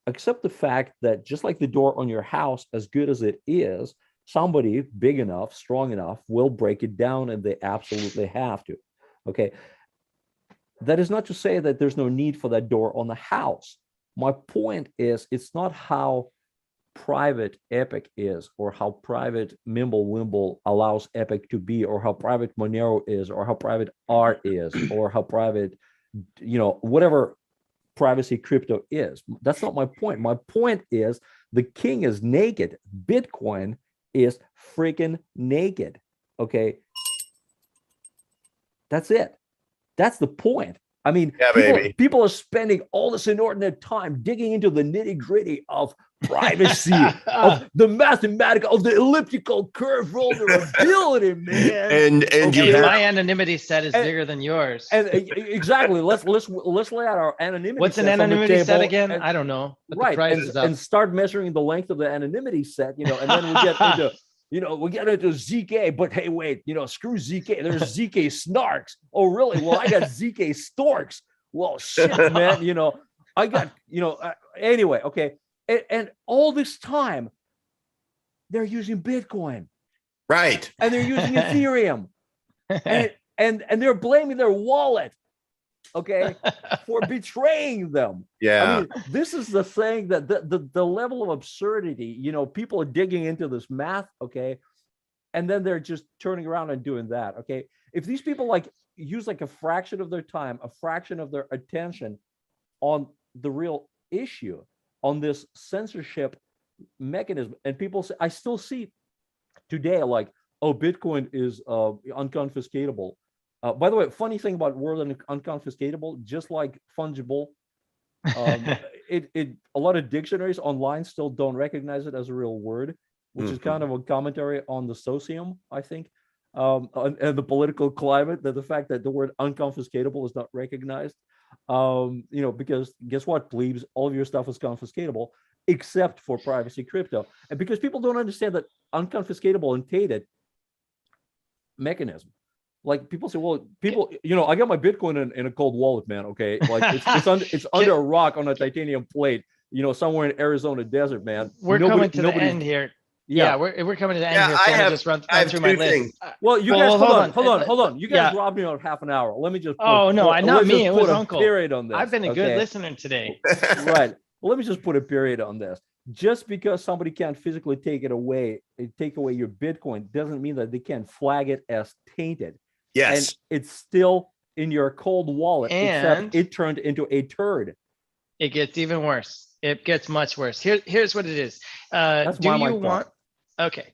accept the fact that just like the door on your house, as good as it is, somebody big enough, strong enough will break it down, and they absolutely have to. Okay, that is not to say that there's no need for that door on the house. My point is, it's not how private Epic is, or how private Mimblewimble allows Epic to be, or how private Monero is, or how private R is, or how private, whatever privacy crypto is. That's not my point. My point is, the king is naked. Bitcoin is freaking naked. Okay, that's it. That's the point. I mean, people are spending all this inordinate time digging into the nitty gritty of privacy, of the mathematical, of the elliptical curve vulnerability, man. And my anonymity set is bigger than yours. And exactly, let's lay out our anonymity. What's an anonymity set again? I don't know. Right, and start measuring the length of the anonymity set, and then we get into. We get into ZK, but hey, wait, screw ZK. There's ZK snarks. Oh, really? Well, I got ZK storks. Well, shit, man. I got, anyway, okay. And all this time, they're using Bitcoin. Right. And they're using Ethereum. and they're blaming their wallet, okay, for betraying them. Yeah. I mean, this is the thing, that the level of absurdity, people are digging into this math, okay, and then they're just turning around and doing that, okay. If these people use a fraction of their time, a fraction of their attention on the real issue, on this censorship mechanism, and people say, I still see today, oh, Bitcoin is unconfiscatable. By the way, funny thing about word unconfiscatable, just like fungible, a lot of dictionaries online still don't recognize it as a real word, which is kind of a commentary on the socium, I think, and the political climate, that the fact that the word unconfiscatable is not recognized, because guess what, plebes, all of your stuff is confiscatable except for privacy crypto. And because people don't understand that unconfiscatable and tainted mechanism. People say, well, I got my Bitcoin in a cold wallet, man. Okay, it's under a rock on a titanium plate, somewhere in Arizona desert, man. We're coming to the end here. Yeah, we're coming to the end here. So I just run through my list. Well, you guys, hold on. You guys robbed me on half an hour. Let me just. Not me. It was Uncle. Period on this. I've been a good listener today. Right. Well, let me just put a period on this. Just because somebody can't physically take away your Bitcoin, doesn't mean that they can't flag it as tainted. Yes. And it's still in your cold wallet, except it turned into a turd. It gets even worse. It gets much worse. Here's what it is. That's Do my you mic want? drop. Okay.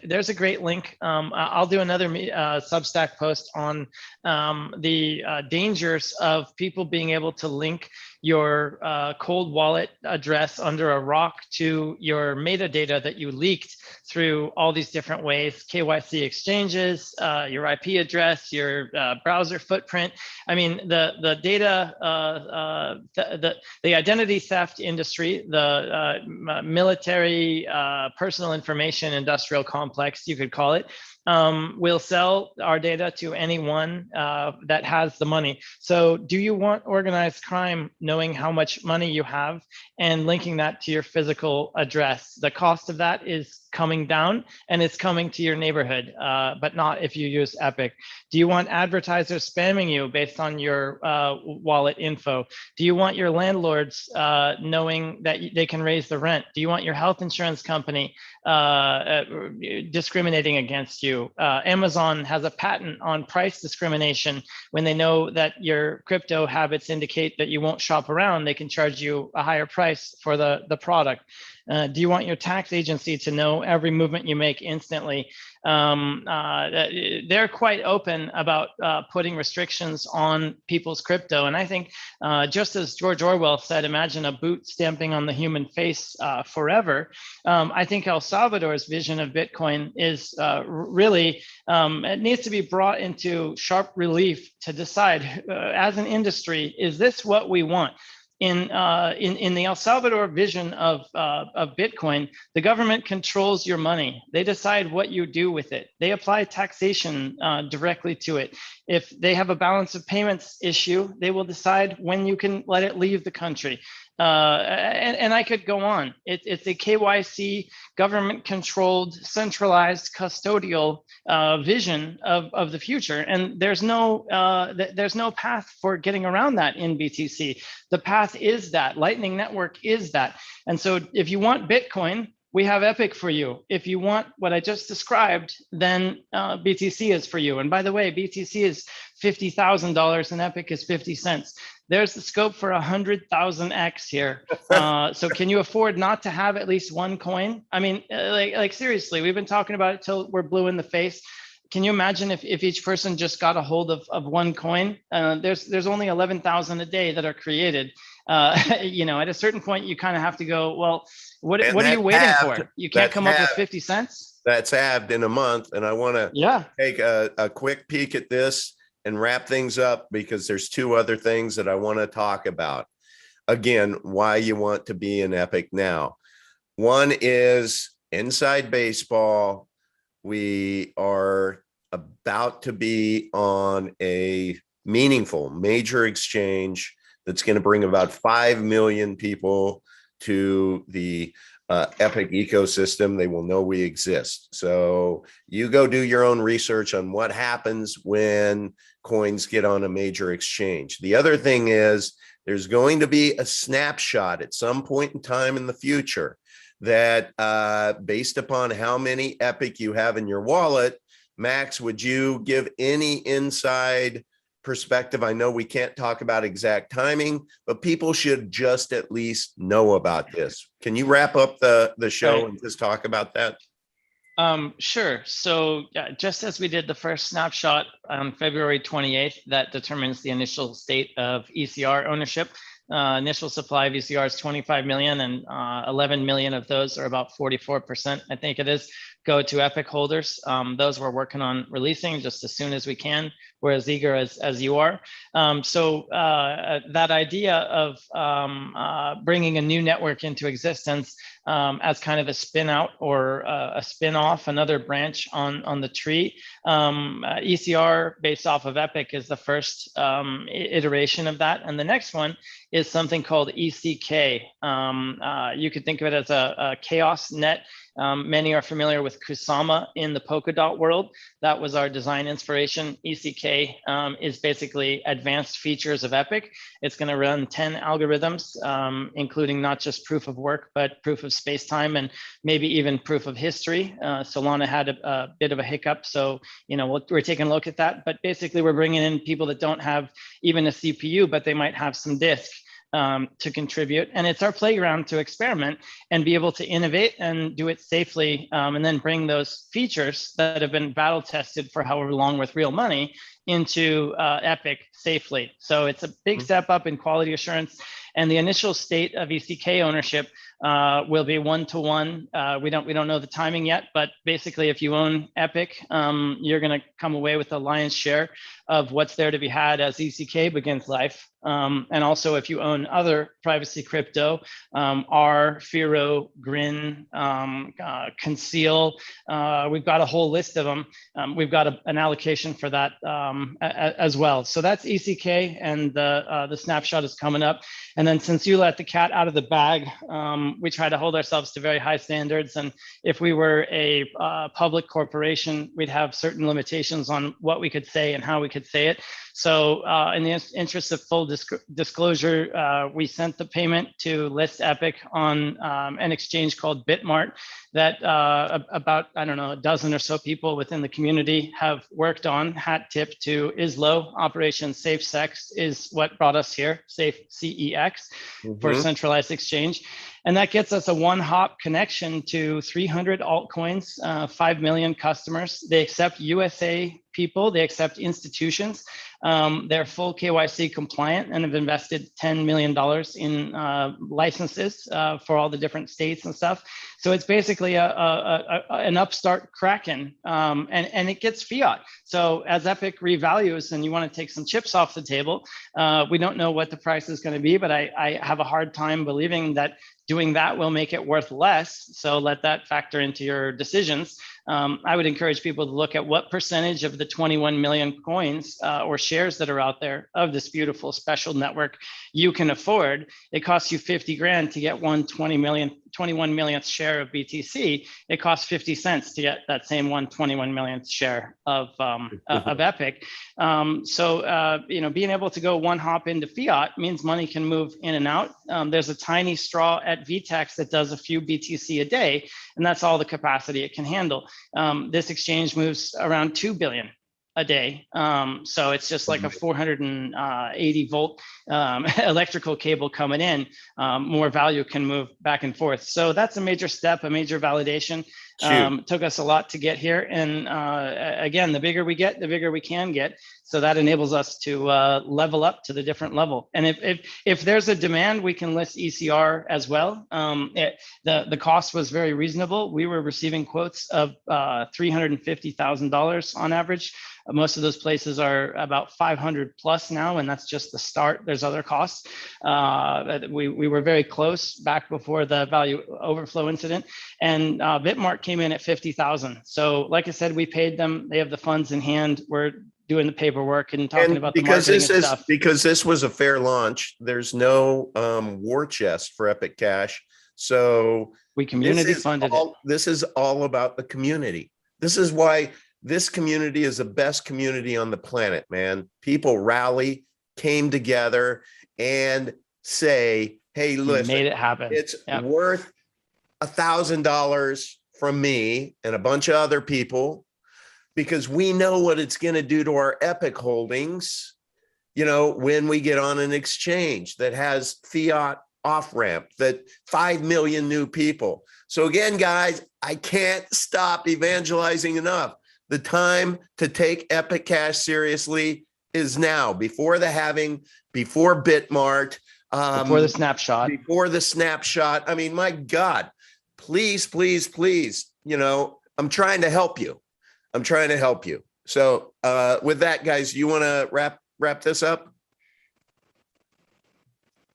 There's a great link. I'll do another Substack post on the dangers of people being able to link your cold wallet address under a rock to your metadata that you leaked through all these different ways: KYC exchanges, your IP address, your browser footprint. I mean, the data, the identity theft industry, the military personal information industrial complex, you could call it, will sell our data to anyone that has the money. So do you want organized crime knowing how much money you have and linking that to your physical address? The cost of that is coming down, and it's coming to your neighborhood, but not if you use Epic. Do you want advertisers spamming you based on your wallet info? Do you want your landlords knowing that they can raise the rent? Do you want your health insurance company discriminating against you? Amazon has a patent on price discrimination. When they know that your crypto habits indicate that you won't shop around, they can charge you a higher price for the product. Do you want your tax agency to know every movement you make instantly? They're quite open about putting restrictions on people's crypto. And I think just as George Orwell said, imagine a boot stamping on the human face forever. I think El Salvador's vision of Bitcoin is really, it needs to be brought into sharp relief to decide as an industry, is this what we want? In the El Salvador vision of Bitcoin, the government controls your money. They decide what you do with it. They apply taxation directly to it. If they have a balance of payments issue, they will decide when you can let it leave the country. And I could go on. It's a KYC, government-controlled, centralized, custodial vision of the future. And there's no path for getting around that in BTC. The path is that. Lightning Network is that. And so if you want Bitcoin, we have Epic for you. If you want what I just described, then BTC is for you. And by the way, BTC is $50,000 and Epic is 50 cents. There's the scope for 100,000x here. So can you afford not to have at least one coin? I mean, like seriously, we've been talking about it till we're blue in the face. Can you imagine if each person just got a hold of one coin? There's only 11,000 a day that are created. You know, at a certain point, you kind of have to go, well, what are you waiting for? You can't come up with 50 cents? That's halved in a month. And I want to take a quick peek at this and wrap things up, because there's two other things that I want to talk about. Again, why you want to be in Epic now. One is inside baseball. We are about to be on a meaningful major exchange that's going to bring about 5 million people to the Epic ecosystem. They will know we exist. So you go do your own research on what happens when coins get on a major exchange. The other thing is there's going to be a snapshot at some point in time in the future that based upon how many Epic you have in your wallet. Max, would you give any inside perspective? I know we can't talk about exact timing, but people should just at least know about this. Can you wrap up the show and just talk about that? Sure. So just as we did the first snapshot on February 28th, that determines the initial state of ECR ownership. Initial supply of ECR is 25 million, and 11 million of those, are about 44%, I think it is, go to Epic holders. Those we're working on releasing just as soon as we can. We're as eager as you are. So that idea of bringing a new network into existence as kind of a spin out or a spin off, another branch on the tree. ECR based off of Epic is the first iteration of that. And the next one is something called ECK. You could think of it as a chaos net. Many are familiar with Kusama in the Polkadot world. That was our design inspiration. ECK is basically advanced features of Epic. It's going to run 10 algorithms, including not just proof of work, but proof of space-time and maybe even proof of history. Solana had a bit of a hiccup, so we're taking a look at that. But basically, we're bringing in people that don't have even a CPU, but they might have some disk. to contribute. And it's our playground to experiment and be able to innovate and do it safely, and then bring those features that have been battle tested for however long with real money into Epic safely. So it's a big step up in quality assurance. And the initial state of ECK ownership will be 1-to-1. We don't know the timing yet, but basically, if you own Epic, you're going to come away with the lion's share of what's there to be had as ECK begins life. And also, if you own other privacy crypto, R, Firo, Grin, Conceal, we've got a whole list of them. We've got an allocation for that as well. So that's ECK, and the snapshot is coming up. And then, since you let the cat out of the bag, we try to hold ourselves to very high standards. And if we were a public corporation, we'd have certain limitations on what we could say and how we could say it. So in the interest of full disclosure, we sent the payment to list Epic on an exchange called Bitmart that about, I don't know, a dozen or so people within the community have worked on. Hat tip to Islo. Operation Safe Sex is what brought us here, Safe CEX, for centralized exchange. And that gets us a one-hop connection to 300 altcoins, 5 million customers. They accept USA people, they accept institutions. They're full KYC compliant and have invested $10 million in licenses for all the different states and stuff. So it's basically an upstart Kraken, and it gets fiat. So as Epic revalues and you want to take some chips off the table, we don't know what the price is going to be, but I have a hard time believing that doing that will make it worth less. So let that factor into your decisions. I would encourage people to look at what percentage of the 21 million coins or shares that are out there of this beautiful special network you can afford. It costs you 50 grand to get 21 millionth share of BTC. It costs 50 cents to get that same 121 millionth share of Epic. Being able to go one hop into fiat means money can move in and out. There's a tiny straw at VTEX that does a few BTC a day, and that's all the capacity it can handle. This exchange moves around 2 billion a day. So it's just like a 480 volt electrical cable coming in. More value can move back and forth. So that's a major step, a major validation. Took us a lot to get here. And again, the bigger we get, the bigger we can get. So that enables us to level up to the different level. And if there's a demand, we can list ECR as well. The cost was very reasonable. We were receiving quotes of $350,000 on average. Most of those places are about 500 plus now, and that's just the start. There's other costs. We were very close back before the value overflow incident, and Bitmart came in at 50,000. So like I said, we paid them. They have the funds in hand. We're doing the paperwork and talking about the marketing and stuff. Because this was a fair launch, there's no war chest for Epic Cash. So we community funded it. This is all about the community. This is why this community is the best community on the planet, man. People rally, came together, and say, hey, listen, made it happen. It's worth $1,000 from me and a bunch of other people, because we know what it's going to do to our Epic holdings, when we get on an exchange that has fiat off-ramp, that 5 million new people. So again, guys, I can't stop evangelizing enough. The time to take Epic Cash seriously is now, before the halving, before Bitmart, before the snapshot. I mean, my God, please, please, please, I'm trying to help you. So with that, guys, you want to wrap this up?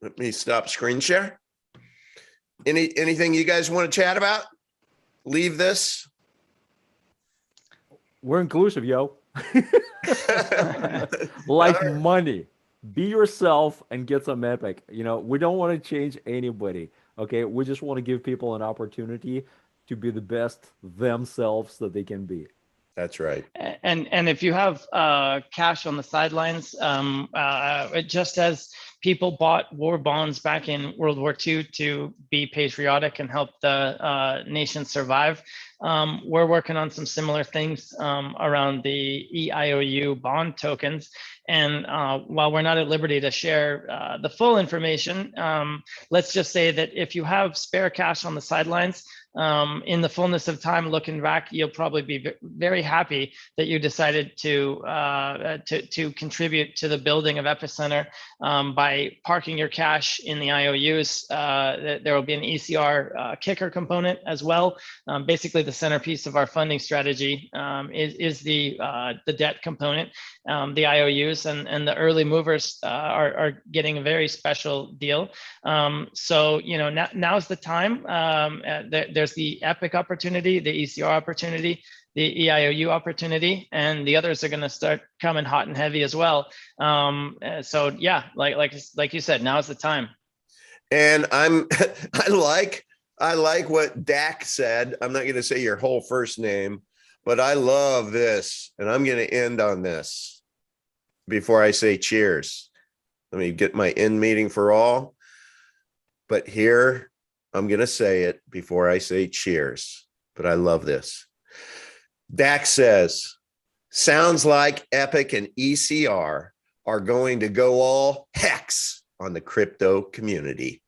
Let me stop screen share. Anything you guys want to chat about? Leave this. We're inclusive, yo. Like money. Be yourself and get some Epic. We don't want to change anybody. Okay, we just want to give people an opportunity to be the best themselves that they can be. That's right. And if you have cash on the sidelines, just as people bought war bonds back in World War II to be patriotic and help the nation survive. We're working on some similar things around the EIOU bond tokens. And while we're not at liberty to share the full information, let's just say that if you have spare cash on the sidelines, in the fullness of time, looking back, you'll probably be very happy that you decided to contribute to the building of Epicenter by parking your cash in the IOUs. There will be an ECR kicker component as well. Basically, the centerpiece of our funding strategy is the debt component, the IOUs, and the early movers are getting a very special deal. So now's the time. There's the Epic opportunity, the ECR opportunity, the EIOU opportunity, and the others are going to start coming hot and heavy as well. So yeah, like you said, now's the time. And I like what Dak said. I'm not going to say your whole first name, but I love this, and I'm going to end on this before I say cheers. Let me get my end meeting for all. But here, I'm going to say it before I say cheers, but I love this. Dak says, sounds like Epic and ECR are going to go all hex on the crypto community.